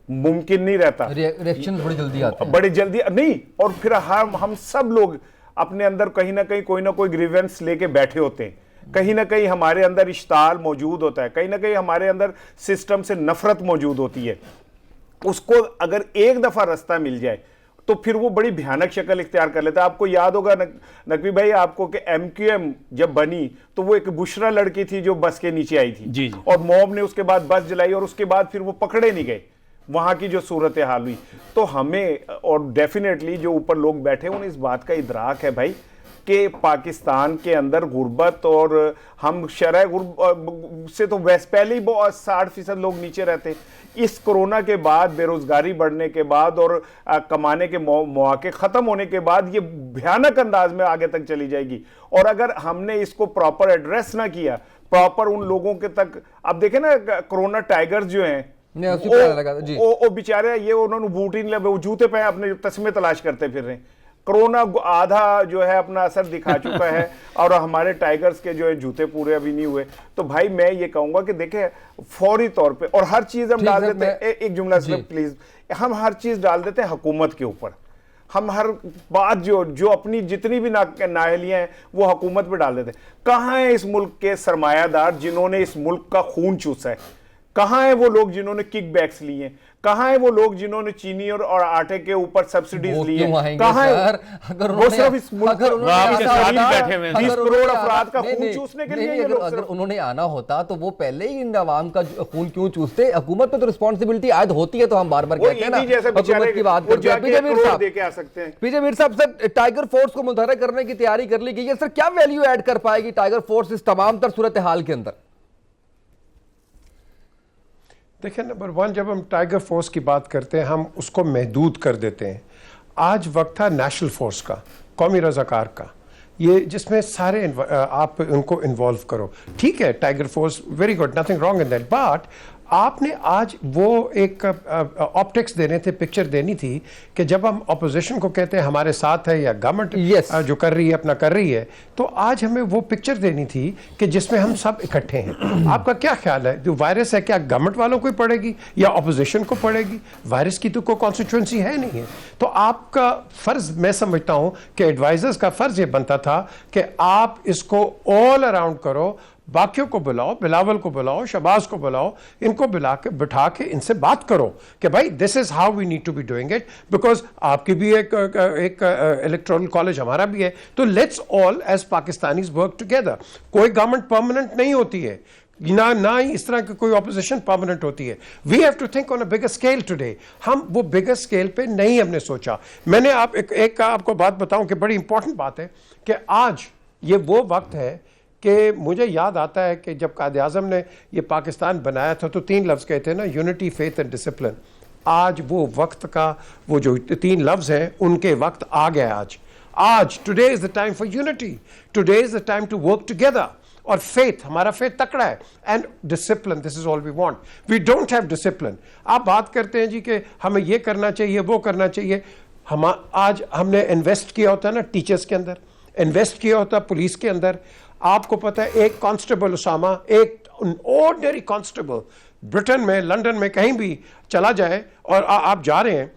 मुमकिन नहीं रहता। रिएक्शन बड़ी जल्दी आते हैं, बड़ी जल्दी नहीं। और फिर हम सब लोग अपने अंदर कहीं ना कोई ग्रीवेंस लेके बैठे होते हैं, कहीं ना कहीं हमारे अंदर इश्ताल मौजूद होता है, कहीं ना कहीं हमारे अंदर सिस्टम से नफरत मौजूद होती है। उसको अगर एक दफ़ा रास्ता मिल जाए तो फिर वो बड़ी भयानक शक्ल इख्तियार कर लेता है। आपको याद होगा नकवी भाई आपको कि MQM जब बनी तो वो एक बुशरा लड़की थी जो बस के नीचे आई थी जी। और मॉब ने उसके बाद बस जलाई और उसके बाद फिर वो पकड़े नहीं गए। वहाँ की जो सूरत हाल हुई, तो हमें और डेफिनेटली जो ऊपर लोग बैठे उन्हें इस बात का इदराक है भाई कि पाकिस्तान के अंदर गुर्बत, और हम शरह से तो वैसे पहले ही 60% लोग नीचे रहते। इस कोरोना के बाद, बेरोज़गारी बढ़ने के बाद और कमाने के मौके ख़त्म होने के बाद ये भयानक अंदाज में आगे तक चली जाएगी। और अगर हमने इसको प्रॉपर एड्रेस ना किया, प्रॉपर उन लोगों के तक, अब देखें ना कोरोना टाइगर्स जो हैं वो बेचारे ये उन्होंने बूट ही नहीं लगे, वो जूते पे अपने तस्मे तलाश करते फिर रहे। कोरोना आधा जो है अपना असर दिखा चुका है और हमारे टाइगर्स के जो है जूते पूरे अभी नहीं हुए। तो भाई मैं ये कहूंगा कि देखें फौरी तौर पे, और हर चीज हम डाल देते हैं, एक जुमला सिर्फ प्लीज, हम हर चीज डाल देते हैं हुकूमत के ऊपर। हम हर बात जो अपनी जितनी भी नाअहलियां हैं वो हुकूमत पे डाल देते हैं। कहाँ है इस मुल्क के सरमायादार जिन्होंने इस मुल्क का खून चूसा है? कहाँ है वो लोग जिन्होंने किक बैक्स लिए हैं? कहाँ है वो लोग जिन्होंने चीनी और आटे के ऊपर सब्सिडीज ली हैं? कहाँ है वो? सिर्फ इस मुल्क 20 करोड़ अफराद का खून चूसने के लिए। अगर उन्होंने आना होता तो वो पहले ही इन अवाम का खून क्यों चूसते? हुकूमत पे तो रिस्पॉन्सिबिलिटी आयद होती है, तो हम बार बार कहते हैं ना हुकूमत की बात करते हैं। पीजे मीर साहब, सर टाइगर फोर्स को मुतहर्रिक करने की तैयारी कर ली गई है, सर क्या वैल्यू ऐड कर पाएगी टाइगर फोर्स इस तमाम तर सूरत हाल के अंदर? देखिए, नंबर 1 जब हम टाइगर फोर्स की बात करते हैं हम उसको महदूद कर देते हैं। आज वक्त था नेशनल फोर्स का, कौमी रज़ाकार का, ये जिसमें सारे आप उनको इन्वॉल्व करो। ठीक है, tiger force very good, nothing wrong in that, but आपने आज वो एक ऑप्टिक्स देने थे, पिक्चर देनी थी कि जब हम अपोजिशन को कहते हैं हमारे साथ है या गवर्नमेंट जो कर रही है अपना कर रही है, तो आज हमें वो पिक्चर देनी थी कि जिसमें हम सब इकट्ठे हैं। आपका क्या ख्याल है, जो वायरस है क्या गवर्नमेंट वालों को पड़ेगी या अपोजिशन को पड़ेगी? वायरस की तो कोई कॉन्स्टिट्यूंसी है नहीं है। तो आपका फ़र्ज़, मैं समझता हूँ कि एडवाइज़र्स का फ़र्ज़ ये बनता था कि आप इसको ऑल अराउंड करो, बाकियों को बुलाओ, बिलावल को बुलाओ, शहबाज को बुलाओ, इनको बिठा के इनसे बात करो कि भाई this is how we need to be doing it, because आपकी भी एक इलेक्टोरल कॉलेज, हमारा भी है, तो let's all as Pakistanis work together. कोई गवर्नमेंट परमानेंट नहीं होती है, ना ही इस तरह की कोई ऑपोजिशन परमानेंट होती है। We have to think on a bigger scale today. हम वो बिगर स्केल पे नहीं हमने सोचा। मैंने एक आपको बात बताऊं कि बड़ी इंपॉर्टेंट बात है कि आज ये वो वक्त है कि मुझे याद आता है कि जब कायद आज़म ने ये पाकिस्तान बनाया था तो 3 लफ्ज़ कहते हैं ना, यूनिटी, फेथ एंड डिसिप्लिन। आज वो वक्त का, वो जो 3 लफ्ज़ हैं उनके वक्त आ गया। आज today is the time for unity, today is the time to work together. और फेथ, हमारा फेथ तकड़ा है, and discipline, this is all we want. We don't have discipline. आप बात करते हैं जी कि हमें ये करना चाहिए, वो करना चाहिए। आज हमने इन्वेस्ट किया होता है ना टीचर्स के अंदर, इन्वेस्ट किया होता है पुलिस के अंदर। आपको पता है एक कांस्टेबल उसामा, एक ऑर्डिनरी कांस्टेबल ब्रिटेन में, लंदन में, कहीं भी चला जाए और आप जा रहे हैं,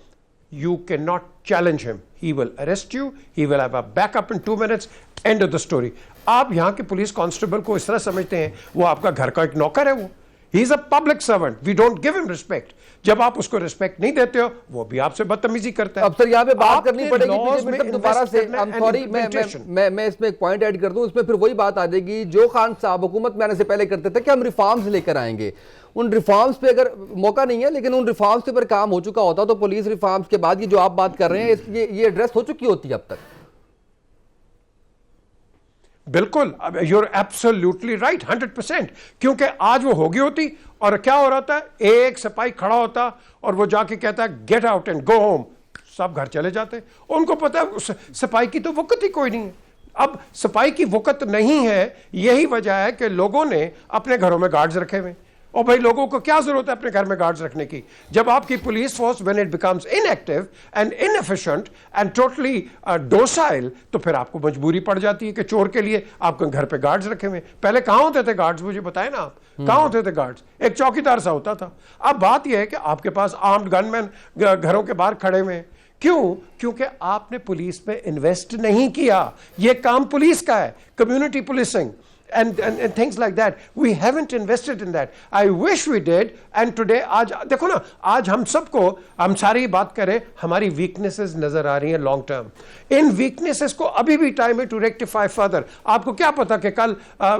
you cannot challenge him. He will arrest you, he will have a backup in 2 minutes, end of the story. आप यहाँ के पुलिस कांस्टेबल को इस तरह समझते हैं वो आपका घर का एक नौकर है। वो ही is a public servant, we don't give him respect. जब आप उसको रिस्पेक्ट नहीं देते हो वो भी आपसे बदतमीजी करता है। अब सर यहाँ पे बात करनी पड़ेगी मतलब दोबारा से, सॉरी मैं इसमें एक पॉइंट ऐड कर दूं, इसमें फिर वही बात आ जाएगी जो खान साहब हुकूमत में आने से पहले करते थे कि हम रिफॉर्म्स लेकर आएंगे। उन रिफॉर्म्स पे अगर मौका नहीं है, लेकिन उन रिफॉर्म्स पे पर काम हो चुका होता तो पुलिस रिफॉर्म्स के बाद ये जो आप बात कर रहे हैं ये एड्रेस हो चुकी होती है अब तक। बिल्कुल, यू आर एब्सोल्युटली राइट, 100%। क्योंकि आज वो होगी होती और क्या हो रहा था, एक सिपाही खड़ा होता और वो जाके कहता है get out and go home, सब घर चले जाते। उनको पता है सिपाही की तो वक़्त ही कोई नहीं है। अब सिपाही की वक़्त नहीं है, यही वजह है कि लोगों ने अपने घरों में गार्ड्स रखे हुए। और भाई लोगों को क्या जरूरत है अपने घर में गार्ड्स रखने की, जब आपकी police force when it becomes inactive and inefficient and totally docile, तो फिर आपको मजबूरी पड़ जाती है कि चोर के लिए आपके घर पे गार्ड्स रखे हुए। पहले कहाँ होते थे गार्ड्स, मुझे बताएं ना आप, कहाँ होते थे गार्ड्स? एक चौकीदार सा होता था। अब बात यह है कि आपके पास आर्म्ड गनमैन घरों के बाहर खड़े हुए हैं। क्यों? क्योंकि आपने पुलिस में इन्वेस्ट नहीं किया। यह काम पुलिस का है, community policing and things like that. We haven't invested in that. I wish we did. And today, आज देखो ना, आज हम सबको, हम सारी बात करें, हमारी weaknesses नजर आ रही हैं लॉन्ग टर्म। इन weaknesses को अभी भी टाइम है टू रेक्टिफाई फर्दर। आपको क्या पता कि कल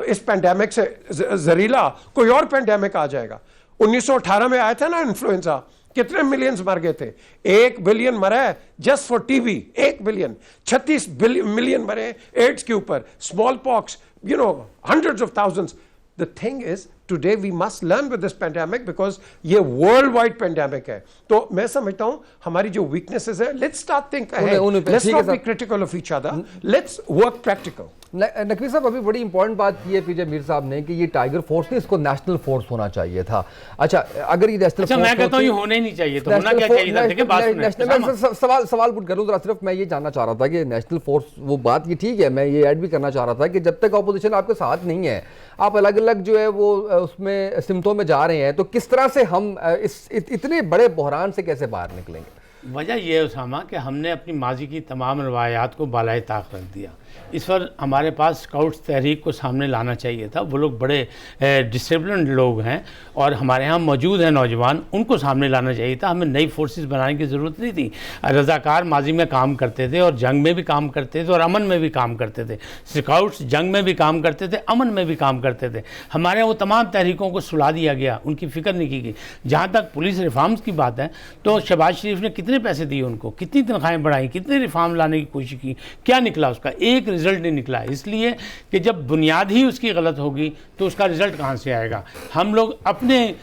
इस पेंडेमिक से जहरीला कोई और पेंडेमिक आ जाएगा। 1918 में आया था ना इन्फ्लुएंजा, कितने मिलियंस मर गए थे? 1 बिलियन मरा है just for TB, 1 billion. 36 million मरे एड्स के ऊपर, small pox, you know, hundreds of thousands. The thing is, today we must learn with this pandemic because ये world wide pandemic है। तो मैं समझता हूँ हमारी जो weaknesses है, let's start think ahead. Let's not be critical of each other. Let's work practical. Naqvi साहब, अभी बड़ी इंपॉर्टेंट बात की है पीजे मीर साहब ने कि ये टाइगर फोर्स नहीं, इसको नेशनल फोर्स होना चाहिए था। अच्छा, अगर ये नेशनल फोर्स, मैं कहता हूँ ये होना ही नहीं चाहिए, तो होना क्या चाहिए था? देखिए बात सुनिए, सवाल पुट करूँ जरा, सिर्फ मैं ये जानना चाह रहा था कि नेशनल फोर्स, वो बात ये ठीक है, मैं ये ऐड भी करना चाह रहा था कि जब तक ऑपोजिशन आपके साथ नहीं है, आप अलग अलग जो है वो उसमें सिमतों में जा रहे हैं, तो किस तरह से हम इस इतने बड़े बहरान से कैसे बाहर निकलेंगे? वजह यह है उसामा कि हमने अपनी माजी की तमाम रवायात को बालाए ताक रख दिया। इस पर हमारे पास स्काउट्स तहरीक को सामने लाना चाहिए था। वो लोग बड़े डिसिप्लिन्ड लोग हैं और हमारे यहाँ मौजूद हैं नौजवान, उनको सामने लाना चाहिए था। हमें नई फोर्सेस बनाने की ज़रूरत नहीं थी। रज़ाकार माजी में काम करते थे और जंग में भी काम करते थे और अमन में भी काम करते थे। स्काउट्स जंग में भी काम करते थे, अमन में भी काम करते थे। हमारे यहाँ वो तमाम तहरीकों को सुला दिया गया, उनकी फ़िक्र नहीं की गई। जहाँ तक पुलिस रिफॉर्म्स की बात है, तो शहबाज शरीफ ने कितने पैसे दिए उनको, कितनी तनख्वाहें बढ़ाई, कितने रिफॉर्म लाने की कोशिश की, क्या निकला उसका? एक रिजल्ट नहीं निकला। इसलिए कि जब बुनियाद ही उसकी गलत होगी तो उसका रिजल्ट कहाँ से आएगा? हम लोग अपने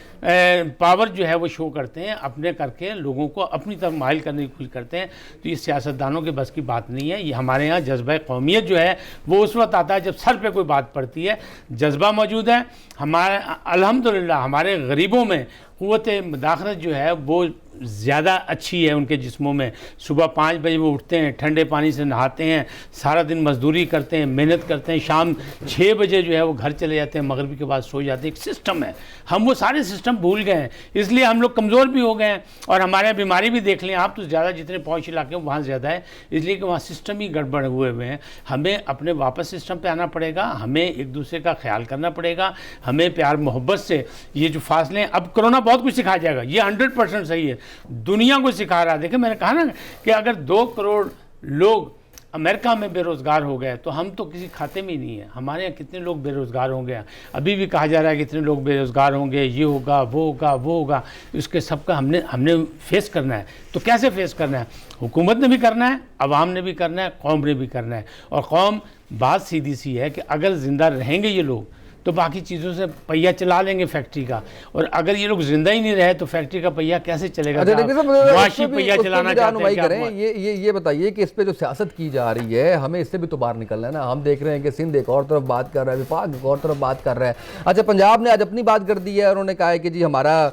पावर जो है वो शो करते हैं, अपने करके लोगों को अपनी तरफ माइल करने की कोशिश करते हैं। तो ये सियासतदानों के बस की बात नहीं है। ये हमारे यहाँ जज्बा कौमियत जो है वो उस वक्त आता है जब सर पे कोई बात पड़ती है। जज्बा मौजूद है हमारे, अल्हम्दुलिल्लाह हमारे गरीबों में क़ुव्वत मुदाख़रत जो है वो ज़्यादा अच्छी है उनके जिस्मों में। सुबह 5 बजे वो उठते हैं, ठंडे पानी से नहाते हैं, सारा दिन मजदूरी करते हैं, मेहनत करते हैं, शाम 6 बजे जो है वो घर चले जाते हैं, मगरिब के बाद सो जाते हैं। एक सिस्टम है, हम वो सारे सिस्टम भूल गए हैं, इसलिए हम लोग कमज़ोर भी हो गए हैं। और हमारे यहाँ बीमारी भी देख लें आप तो ज़्यादा, जितने पहुँच इलाके हैं वहाँ ज़्यादा है, इसलिए कि वहाँ सिस्टम ही गड़बड़ हुए हुए हैं। हमें अपने वापस सिस्टम पर आना पड़ेगा, हमें एक दूसरे का ख्याल करना पड़ेगा, हमें प्यार मोहब्बत से ये जो फासले हैं, अब कोरोना बहुत कुछ सिखा जाएगा, ये 100% सही है, दुनिया को सिखा रहा है। देखिए मैंने कहा ना कि अगर 2 करोड़ लोग अमेरिका में बेरोज़गार हो गए तो हम तो किसी खाते में ही नहीं है। हमारे यहाँ कितने लोग बेरोज़गार होंगे, अभी भी कहा जा रहा है कितने लोग बेरोज़गार होंगे, ये होगा वो होगा वो होगा, इसके सबका हमने फेस करना है। तो कैसे फेस करना है? हुकूमत ने भी करना है, अवाम ने भी करना है, कौम ने भी करना है। और कौम, बात सीधी सी है कि अगर ज़िंदा रहेंगे ये लोग तो बाकी चीज़ों से पहिया चला लेंगे फैक्ट्री का, और अगर ये लोग जिंदा ही नहीं रहे तो फैक्ट्री का पहिया कैसे चलेगा? मुआशी पहिया चलाना चाहते हैं। ये बताइए कि इस पे जो सियासत की जा रही है, हमें इससे भी तो बाहर निकलना है ना। हम देख रहे हैं कि सिंध एक और तरफ बात कर रहा है, विफाक एक और तरफ बात कर रहा है। अच्छा, पंजाब ने आज अपनी बात कर दी है, उन्होंने कहा है कि जी हमारा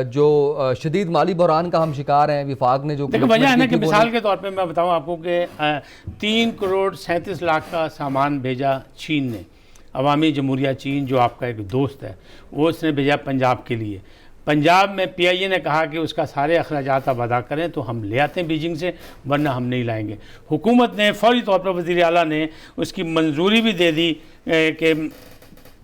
जो शदीद माली बहरान का हम शिकार हैं। विफाक ने जो वजह है ना कि मिसाल के तौर पर मैं बताऊँ आपको कि 3 करोड़ 37 लाख का सामान भेजा चीन ने, अवामी जमहूरिया चीन जो आपका एक दोस्त है, वो उसने भेजा पंजाब के लिए। पंजाब में PIA ने कहा कि उसका सारे अखराजात आप अदा करें तो हम ले आते हैं बीजिंग से, वरना हम नहीं लाएंगे। हुकूमत ने फौरी तौर पर, वज़ीर आला ने उसकी मंजूरी भी दे दी कि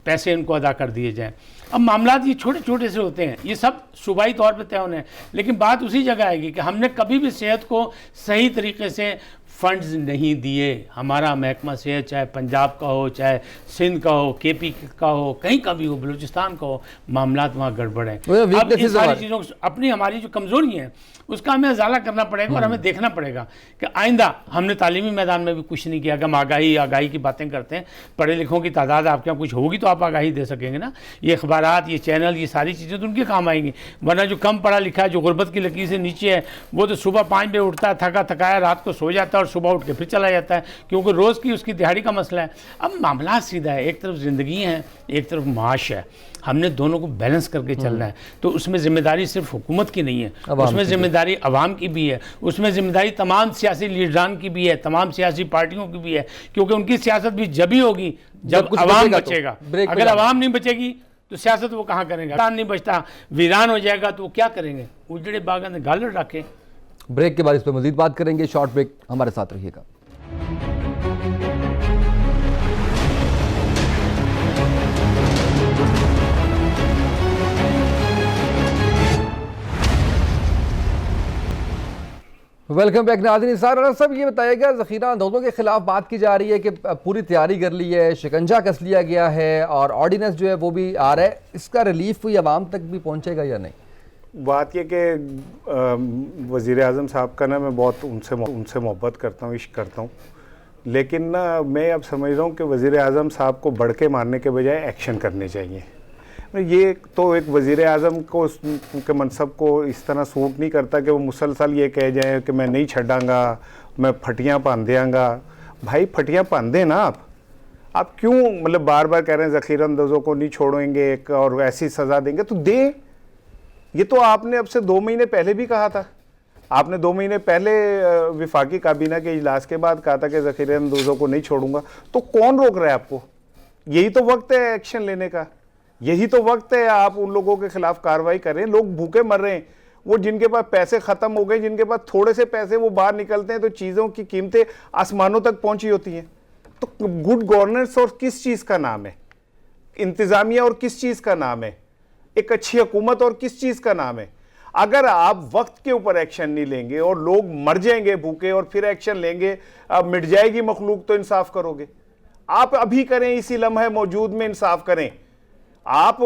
पैसे इनको अदा कर दिए जाएँ। अब मामला ये छोटे छोटे से होते हैं, ये सब सूबाई तौर पर तय होने हैं, लेकिन बात उसी जगह आएगी कि हमने कभी भी सेहत को सही तरीके से फंड्स नहीं दिए। हमारा महकमा सेहत चाहे पंजाब का हो, चाहे सिंध का हो, KP का हो, कहीं का भी हो, बलूचिस्तान का हो, मामलात वहाँ गड़बड़ हैं। अब इन सारी चीज़ों अपनी हमारी जो कमज़ोरी है उसका हमें अजाला करना पड़ेगा और हमें देखना पड़ेगा कि आइंदा हमने तालीमी मैदान में भी कुछ नहीं किया। कि हम आगाही की बातें करते हैं, पढ़े लिखों की तादाद आपके यहाँ कुछ होगी तो आप आगाही दे सकेंगे ना। ये अखबारात, ये चैनल, ये सारी चीज़ें तो उनके काम आएंगी, वरना जो कम पढ़ा लिखा है, जो गुर्बत की लकीर से नीचे है, वो तो सुबह 5 बजे उठता है, थका थकाया, रात को सो जाता है और सुबह उठ के फिर चला जाता है, क्योंकि रोज़ की उसकी दिहाड़ी का मसला है। अब मामला सीधा है, एक तरफ ज़िंदगी है, एक तरफ माश है, हमने दोनों को बैलेंस करके चलना है। तो उसमें जिम्मेदारी सिर्फ हुकूमत की नहीं है, उसमें जिम्मेदारी अवाम की भी है, उसमें जिम्मेदारी तमाम सियासी लीडरान की भी है, तमाम सियासी पार्टियों की भी है, क्योंकि उनकी सियासत भी जब ही होगी जब अवाम बचेगा। अगर अवाम नहीं बचेगी तो सियासत वो कहाँ करेंगे? पाकिस्तान नहीं बचता, वीरान हो जाएगा तो वो क्या करेंगे? उजड़े बागन में गालर रखे। ब्रेक के बाद इस पर मजीद बात करेंगे। शॉर्ट ब्रेक, हमारे साथ रहिएगा। वेलकम बैक नाज़रीन। सारा सब ये बताइएगा, ज़ख़ीरा अंदाज़ों के खिलाफ बात की जा रही है कि पूरी तैयारी कर ली है, शिकंजा कस लिया गया है और ऑर्डिनेंस जो है वो भी आ रहा है, इसका रिलीफ कोई आवाम तक भी पहुंचेगा या नहीं? बात यह कि वज़ीर आज़म साहब का ना मैं बहुत उनसे मोहब्बत करता हूँ, इश्क करता हूँ, लेकिन ना मैं अब समझ रहा हूँ कि वज़ीर आज़म साहब को बढ़ के मारने के बजाय एक्शन करने चाहिए। ये तो एक वज़ीर आज़म को के मनसब को इस तरह सूट नहीं करता कि वो मुसलसल ये कह जाए कि मैं नहीं छड़ांगा, मैं फटियाँ पान देंगा। भाई फटियाँ पान दें ना आप क्यों मतलब बार बार कह रहे हैं ज़ख़ीरा अंदाज़ों को नहीं छोड़ेंगे और ऐसी सज़ा देंगे, तो दें। ये तो आपने अब से 2 महीने पहले भी कहा था। आपने 2 महीने पहले विफाकी काबीना के इजलास के बाद कहा था कि ज़ख़ीरा अंदाज़ों को नहीं छोड़ूंगा, तो कौन रोक रहा है आपको? यही तो वक्त है एक्शन लेने का, यही तो वक्त है आप उन लोगों के खिलाफ कार्रवाई करें। लोग भूखे मर रहे हैं, वो जिनके पास पैसे ख़त्म हो गए, जिनके पास थोड़े से पैसे वो बाहर निकलते हैं तो चीज़ों की कीमतें आसमानों तक पहुंची होती हैं। तो गुड गवर्नेंस और किस चीज़ का नाम है? इंतज़ामिया और किस चीज़ का नाम है? एक अच्छी हुकूमत और किस चीज़ का नाम है? अगर आप वक्त के ऊपर एक्शन नहीं लेंगे और लोग मर जाएंगे भूखे और फिर एक्शन लेंगे, मिट जाएगी मखलूक, तो इंसाफ करोगे? आप अभी करें, इसी लम्हे मौजूद में इंसाफ करें। आप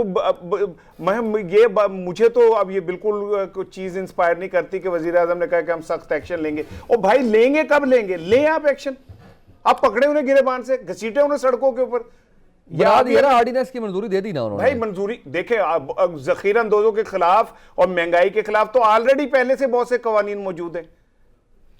मुझे तो अब ये बिल्कुल कोई चीज़ इंस्पायर नहीं करती कि वज़ीर आज़म ने कहा कि हम सख्त एक्शन लेंगे। और भाई लेंगे कब लेंगे? लें आप एक्शन। आप पकड़े उन्हें गिरेबान से, घसीटे उन्हें सड़कों के ऊपर। ऑर्डिनेंस की मंजूरी दे दी ना उन्होंने। भाई मंजूरी देखे, ज़ख़ीरा अंदाज़ों के खिलाफ और महंगाई के खिलाफ तो ऑलरेडी पहले से बहुत से कवानीन मौजूद है।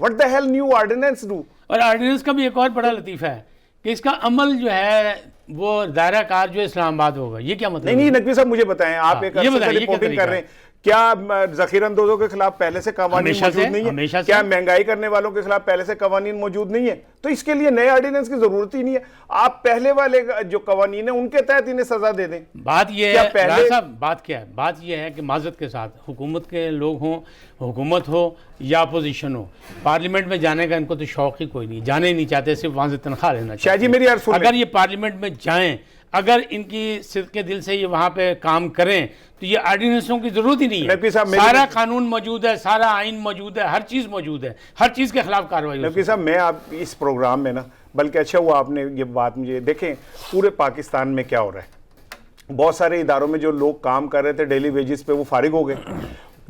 What the hell new ordinance do? और ऑर्डिनेंस का भी एक और बड़ा लतीफ़ा है कि इसका अमल जो है वो दायरा कार जो इस्लामाबाद होगा। ये क्या मतलब? नहीं नकवी साहब मुझे बताएं, आप एक अर्से से रिपोर्टिंग कर रहे हैं क्या जखीरंदोजों के खिलाफ पहले से कवानीन हमेशा मौजूद से, नहीं हमेशा है? से। क्या महंगाई करने वालों के खिलाफ पहले से कवानीन मौजूद नहीं है? तो इसके लिए नए ऑर्डिनेंस की जरूरत ही नहीं है। आप पहले वाले जो कवानीन है उनके तहत इन्हें सजा दे दें। बात ये क्या है पहले- राय साहब, बात क्या है? बात ये है कि माजरत के साथ हुकूमत के लोग हों, हुकूमत हो या अपोजिशन हो, पार्लियामेंट में जाने का इनको तो शौक ही कोई नहीं, जाने ही नहीं चाहते, सिर्फ वहां से तनख्वाह लेना शाह जी चाहते मेरी अर्ज सुनिए। अगर ये पार्लियामेंट में जाएं, अगर इनकी सिद्क के दिल से ये वहां पे काम करें तो ये ऑर्डिनेंसों की जरूरत ही नहीं नकवी है। साहब, मेरी- सारा कानून मौजूद है, सारा आइन मौजूद है, हर चीज मौजूद है, हर चीज के खिलाफ कार्रवाई हो नकवी साहब, मैं आप इस प्रोग्राम में ना, बल्कि अच्छा हुआ आपने ये बात मुझे, देखें पूरे पाकिस्तान में क्या हो रहा है। बहुत सारे इदारों में जो लोग काम कर रहे थे डेली वेजेस पे, वो फारिग हो गए।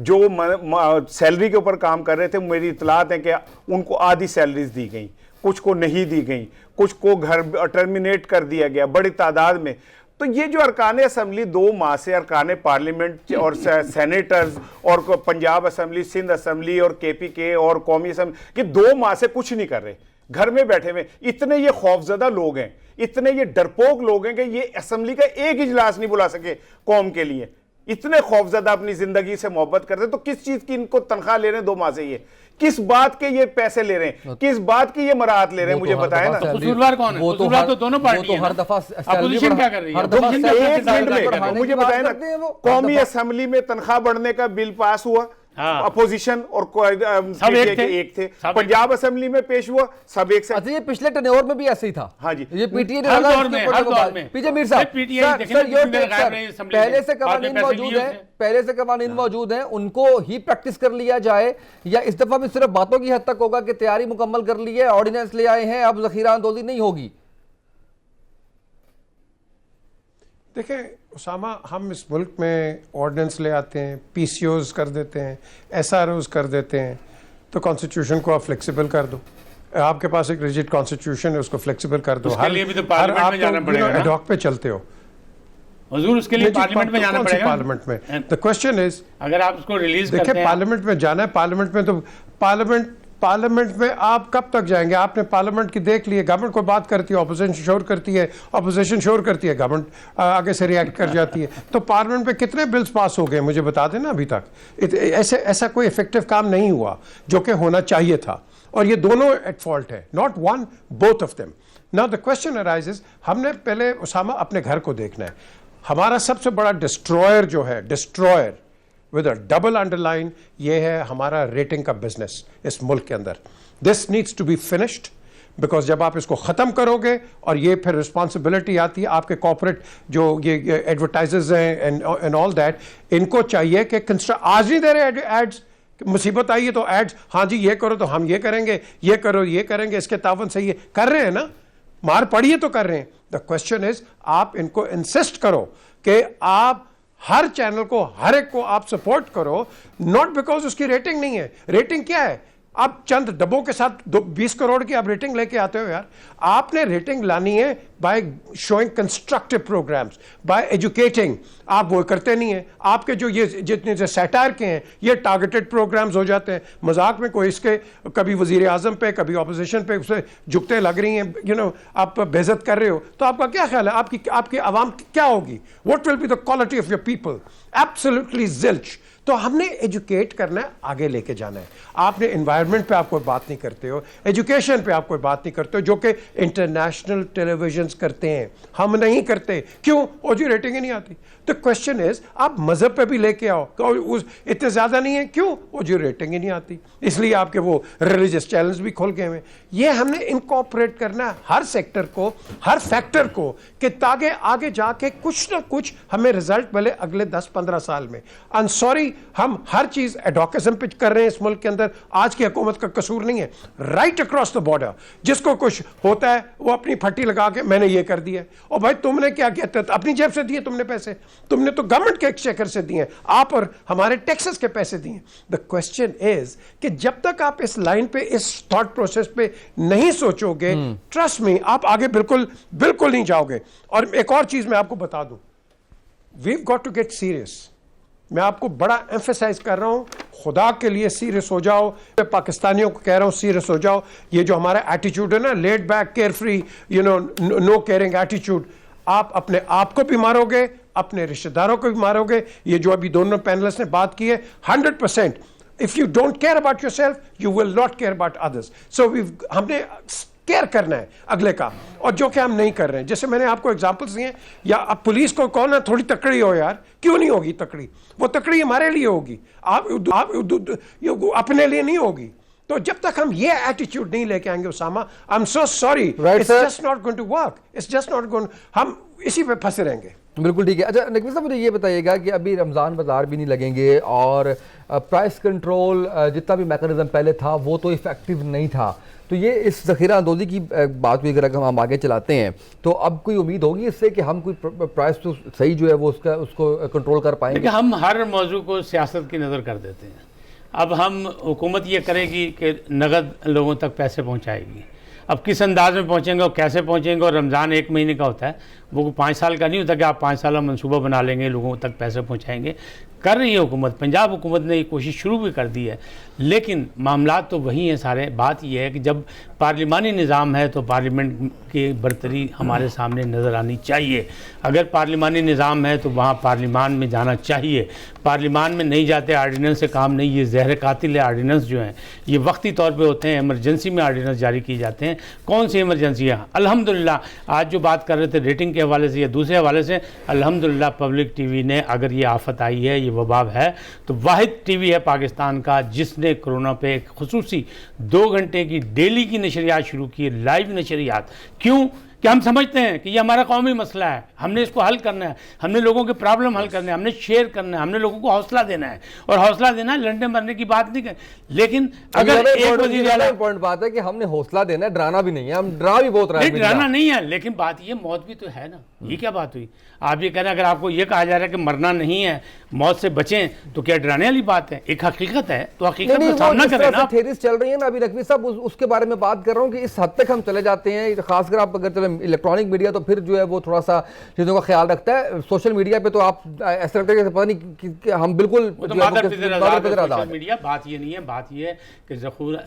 जो सैलरी के ऊपर काम कर रहे थे, मेरी इतलात है कि उनको आधी सैलरीज दी गई, कुछ को नहीं दी गई, कुछ को घर टर्मिनेट कर दिया गया बड़ी तादाद में। तो ये जो अरकान असम्बली 2 माह से अरकान पार्लियामेंट और सेनेटर्स और पंजाब असम्बली, सिंध असम्बली और KPK और कौमी असम्बली कि 2 माह से कुछ नहीं कर रहे, घर में बैठे हुए, इतने ये खौफजदा लोग हैं, इतने ये डरपोक लोग हैं कि ये असम्बली का एक इजलास नहीं बुला सके कौम के लिए, इतने खौफजदा अपनी जिंदगी से मोहब्बत करते। तो किस चीज की इनको तनख्वाह ले रहे हैं 2 माह से? ये किस बात के ये पैसे ले रहे हैं, किस बात की ये मराहत ले रहे हैं, मुझे बताएं ना। कसूरवार कौन है? कसूरवार तो दोनों पार्टी है हर ना। दफा अपोजिशन क्या कर रही है? अपोजिशन एक क्या मिनट कर रही है? में मुझे बताएं ना, कौमी असम्बली में तनख्वाह बढ़ने का बिल पास हुआ, हाँ। अपोजिशन और सब एक थे। पंजाब असम्बली में पेश हुआ, सब एक से। अच्छा, ये पिछले टेन्योर में भी ऐसे ही था। हाँ जी। ये PTA ने हर लगा, दौर इसके में, ऊपर हर देखो दौर बात। में। पीजे मीर साहब, PTA सर, देखें सर, ना, your कितने take, लगाए सर, रहे हैं assembly पहले में। से बाद में कवानीन पैसे मौजूद लिए हैं, उसने। पहले से कवानीन मौजूद हैं, उनको ही प्रैक्टिस कर लिया जाए, या इस दफा भी सिर्फ बातों की हद तक होगा कि तैयारी मुकम्मल कर ली है, ऑर्डिनेंस ले आए हैं, अब जखीरा अंदोजी नहीं होगी? देखें उसामा, हम इस मुल्क में ऑर्डिनेंस ले आते हैं, PCOs कर देते हैं, SROs कर देते हैं, तो कॉन्स्टिट्यूशन को आप फ्लेक्सिबल कर दो। आपके पास एक रिजिड कॉन्स्टिट्यूशन है, उसको फ्लेक्सिबल कर दो। उसके लिए भी तो पार्लियामेंट में जाना पड़ेगा ना। एडॉक पे चलते हो हुजूर, उसके लिए पार्लियामेंट में जाना पड़ेगा। पार्लियामेंट में द क्वेश्चन इज, अगर आप उसको रिलीज करते देखिए हैं, पार्लियामेंट में जाना है, पार्लियामेंट में तो पार्लियामेंट में आप कब तक जाएंगे? आपने पार्लियामेंट की देख ली है, गवर्नमेंट को बात करती है, ऑपोजिशन शोर करती है, ऑपोजिशन शोर करती है, गवर्नमेंट आगे से रिएक्ट कर जाती है। तो पार्लियामेंट में कितने बिल्स पास हो गए मुझे बता देना अभी तक। ऐसा कोई इफेक्टिव काम नहीं हुआ जो कि होना चाहिए था, और ये दोनों एट फॉल्ट है, not one, both of them. Now the question arises, हमने पहले उसामा अपने घर को देखना है। हमारा सबसे बड़ा डिस्ट्रॉयर जो है, destroyer with a double underline, ये है हमारा रेटिंग का बिजनेस इस मुल्क के अंदर। This needs to be finished, because जब आप इसको ख़त्म करोगे, और ये फिर रिस्पॉन्सिबिलिटी आती है आपके कॉर्पोरेट जो ये एडवर्टाइजर्स हैं एंड ऑल दैट, इनको चाहिए कि आज नहीं दे रहे एड्स, मुसीबत आई है तो एड्स, हाँ जी ये करो तो हम ये करेंगे, ये करो ये करेंगे, इसके तावन से ये कर रहे हैं ना, मार पड़ी है तो कर रहे हैं। द क्वेश्चन इज, आप इनको इंसिस्ट करो कि आप हर चैनल को, हर एक को आप सपोर्ट करो, नॉट बिकॉज उसकी रेटिंग नहीं है। रेटिंग क्या है? आप चंद डब्बों के साथ 20 करोड़ की आप रेटिंग लेके आते हो यार। आपने रेटिंग लानी है by showing constructive programmes, by educating. आप वो करते नहीं है। आपके जो ये जितने जो सैटायर के हैं, ये टारगेटेड प्रोग्राम्स हो जाते हैं। मजाक में कोई इसके कभी वजीर आजम पे, कभी ऑपोजिशन पे उसे झुकते लग रही हैं, आप बेइज्जत कर रहे हो, तो आपका क्या ख्याल है? आपकी आवाम क्या होगी? What will be the quality of your people? Absolutely zilch. तो हमने एजुकेट करना है, आगे लेके जाना है। आपने एनवायरनमेंट पे आप कोई बात नहीं करते हो, एजुकेशन पे आप कोई बात नहीं करते हो, जो कि इंटरनेशनल टेलीविजन करते हैं, हम नहीं करते। क्यों? ओजी रेटिंग ही नहीं आती। तो क्वेश्चन इज, आप मजहब पे भी लेके आओ, तो इतने ज्यादा नहीं है, क्यों? ओजी रेटिंग ही नहीं आती, इसलिए आपके वो रिलीजियस चैनल्स भी खोल गए हुए। ये हमने इनकॉर्पोरेट करना है हर सेक्टर को, हर फैक्टर को, कि ताकि आगे जाके कुछ ना कुछ हमें रिजल्ट मिले अगले 10-15 साल में। आई एम सॉरी, हम हर चीज एडोकेजम पे कर रहे हैं इस मुल्क के अंदर। आज की हुकूमत का कसूर नहीं है। राइट अक्रॉस द बॉर्डर जिसको कुछ होता है वो अपनी फट्टी लगा के मैंने ये कर दिया। और भाई तुमने क्या किया? अपनी जेब से दिए तुमने पैसे, तुमने तो गवर्नमेंट के एक्सचेकर से दिए, आप और हमारे टैक्सेस के पैसे दिए। द क्वेश्चन इज कि जब तक आप इस लाइन पे, इस थॉट प्रोसेस पे नहीं सोचोगे, ट्रस्ट मी, आप आगे बिल्कुल बिल्कुल नहीं जाओगे। और एक और चीज मैं आपको बता दूं, we've got to get serious. मैं आपको बड़ा एम्फेसाइज कर रहा हूं, खुदा के लिए सीरियस हो जाओ। मैं पाकिस्तानियों को कह रहा हूं सीरियस हो जाओ। ये जो हमारा एटीट्यूड है ना, laid back, carefree, no caring attitude, आप अपने आप को भी मारोगे, अपने रिश्तेदारों को भी मारोगे। ये जो अभी दोनों पैनलिस्ट ने बात की है, 100%, if you don't care about yourself you will not care about others. So हमने केयर करना है अगले का, और जो कि हम नहीं कर रहे हैं। जैसे मैंने आपको एग्जांपल्स दिए, या अब पुलिस को कौन है थोड़ी तकड़ी हो यार, क्यों नहीं होगी तकड़ी? वो तकड़ी हमारे लिए होगी, आप अपने लिए नहीं होगी। तो जब तक हम ये एटीट्यूड नहीं लेके आएंगे Usama, I am so sorry, it's just not going to work, it's just not going, हम इसी पे फंसे रहेंगे। बिल्कुल ठीक है। अच्छा नकवी साहब, मुझे ये बताइएगा कि अभी रमज़ान बाज़ार भी नहीं लगेंगे और प्राइस कंट्रोल जितना भी मैकेनिज्म पहले था वो तो इफ़ेक्टिव नहीं था, तो ये इस ज़ख़ीरा अंदोज़ी की बात भी अगर हम आगे चलाते हैं तो अब कोई उम्मीद होगी इससे कि हम कोई प्राइस तो सही जो है वो उसको कंट्रोल कर पाएंगे? देखिए, हम हर मौजू को सियासत की नज़र कर देते हैं। अब हम हुकूमत ये करेगी कि नगद लोगों तक पैसे पहुँचाएगी, अब किस अंदाज में पहुँचेंगे और कैसे पहुँचेंगे, और रमज़ान 1 महीने का होता है, वो 5 साल का नहीं होता कि आप 5 साल मनसूबा बना लेंगे, लोगों तक पैसे पहुँचाएंगे। कर रही है हुकूमत, पंजाब हुकूमत ने ये कोशिश शुरू भी कर दी है, लेकिन मामला तो वही हैं सारे। बात यह है कि जब पार्लिमानी निज़ाम है तो पार्लियामेंट की बरतरी हमारे सामने नज़र आनी चाहिए। अगर पार्लिमानी निज़ाम है तो वहाँ पार्लिमान में जाना चाहिए। पार्लिमान में नहीं जाते, आर्डीनेंस से काम नहीं, ये ज़हर कातिल है। आर्डीनेंस जो हैं ये वक्ती तौर पे होते हैं, इमरजेंसी में आर्डीनेंस जारी किए जाते हैं। कौन सी इमरजेंसी है? अल्हम्दुलिल्लाह आज जो बात कर रहे थे रेटिंग के हवाले से या दूसरे हवाले से, अल्हम्दुलिल्लाह पब्लिक टीवी ने, अगर ये आफत आई है, ये वबाब है, तो वाहिद टीवी है पाकिस्तान का जिसने कोरोना पे एक खुसूसी 2 घंटे की डेली की नशरियात शुरू की, लाइव नशरियात। क्यों? कि हम समझते हैं कि ये हमारा कौमी मसला है, हमने इसको हल करना है, हमने लोगों के प्रॉब्लम हल करने हैं, हमने शेयर करना है, हमने लोगों को हौसला देना है। और हौसला देना है, लड़ने मरने की बात नहीं कर, लेकिन अगर एक इम्पोर्टेंट बात है कि हमने हौसला देना है, डराना भी नहीं है। हम डरा भी बहुत रहे हैं, डराना नहीं है, लेकिन बात ये मौत भी तो है ना। ये क्या बात हुई? आप ये कह रहे हैं, अगर आपको ये कहा जा रहा है कि मरना नहीं है, मौत से बचें, तो क्या डराने वाली बात है? एक हकीकत है तो हकीकत का सामना करें ना। थेरीज चल रही है ना अभी नकवी साहब, उसके बारे में बात कर रहा हूँ कि इस हद तक हम चले जाते हैं, खासकर आप अगर चले इलेक्ट्रॉनिक मीडिया तो फिर जो है वो थोड़ा सा चीज़ों का ख्याल रखता है। सोशल मीडिया पे तो आप ऐसा लगता है कि पता नहीं कि हम बिल्कुल सोशल मीडिया। बात ये नहीं है, बात ये है कि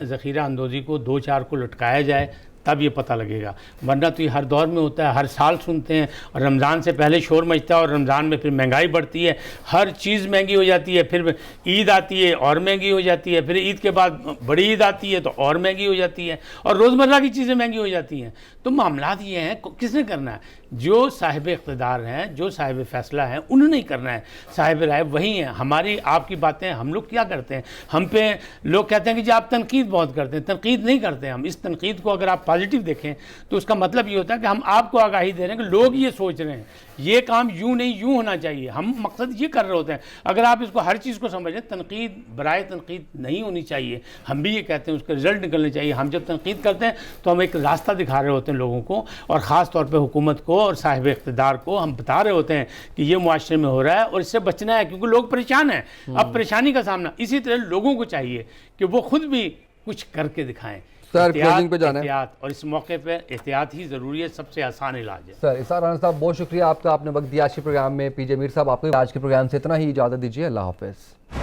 ज़ख़ीरा अंदोज़ी को 2-4 को लटकाया जाए, तब ये पता लगेगा। वरना तो ये हर दौर में होता है, हर साल सुनते हैं, और रमज़ान से पहले शोर मचता है, और रमज़ान में फिर महंगाई बढ़ती है, हर चीज़ महंगी हो जाती है, फिर ईद आती है और महंगी हो जाती है, फिर ईद के बाद बड़ी ईद आती है तो और महंगी हो जाती है, और रोज़मर्रा की चीज़ें महंगी हो जाती हैं। तो मामला ये हैं, किसने करना है? जो साहिब इक़्तिदार हैं, जो साहिब फ़ैसला हैं, उन्होंने ही करना है। साहिब राय वही हैं। हमारी आपकी बातें हम लोग क्या करते हैं? हम पे लोग कहते हैं कि जी आप तनकीद बहुत करते हैं। तनकीद नहीं करते हम। इस तनकीद को अगर आप पॉजिटिव देखें तो उसका मतलब ये होता है कि हम आपको आगाही दे रहे हैं कि लोग ये सोच रहे हैं ये काम यूँ नहीं यूँ होना चाहिए। हम मकसद ये कर रहे होते हैं। अगर आप इसको हर चीज़ को समझें, तनकीद बराए तनकीद नहीं होनी चाहिए। हम भी ये कहते हैं उसके रिजल्ट निकलने चाहिए। हम जब तनकीद करते हैं तो हम एक रास्ता दिखा रहे होते हैं लोगों को, और ख़ास तौर पे हुकूमत को और साहिब इक़्तिदार को हम बता रहे होते हैं कि ये मुआशरे में हो रहा है और इससे बचना है, क्योंकि लोग परेशान हैं। अब परेशानी का सामना, इसी तरह लोगों को चाहिए कि वो खुद भी कुछ करके दिखाएं। सर क्लोजिंग पे जाना है, और इस मौके पे एहतियात ही ज़रूरी है, सबसे आसान इलाज है। सर इसार राना साहब बहुत शुक्रिया आपका, आपने वक्त दिया आज के प्रोग्राम में। पीजे मीर साहब आपको आज के प्रोग्राम से इतना ही इजाज़त दीजिए। अल्लाह हाफ़िज़।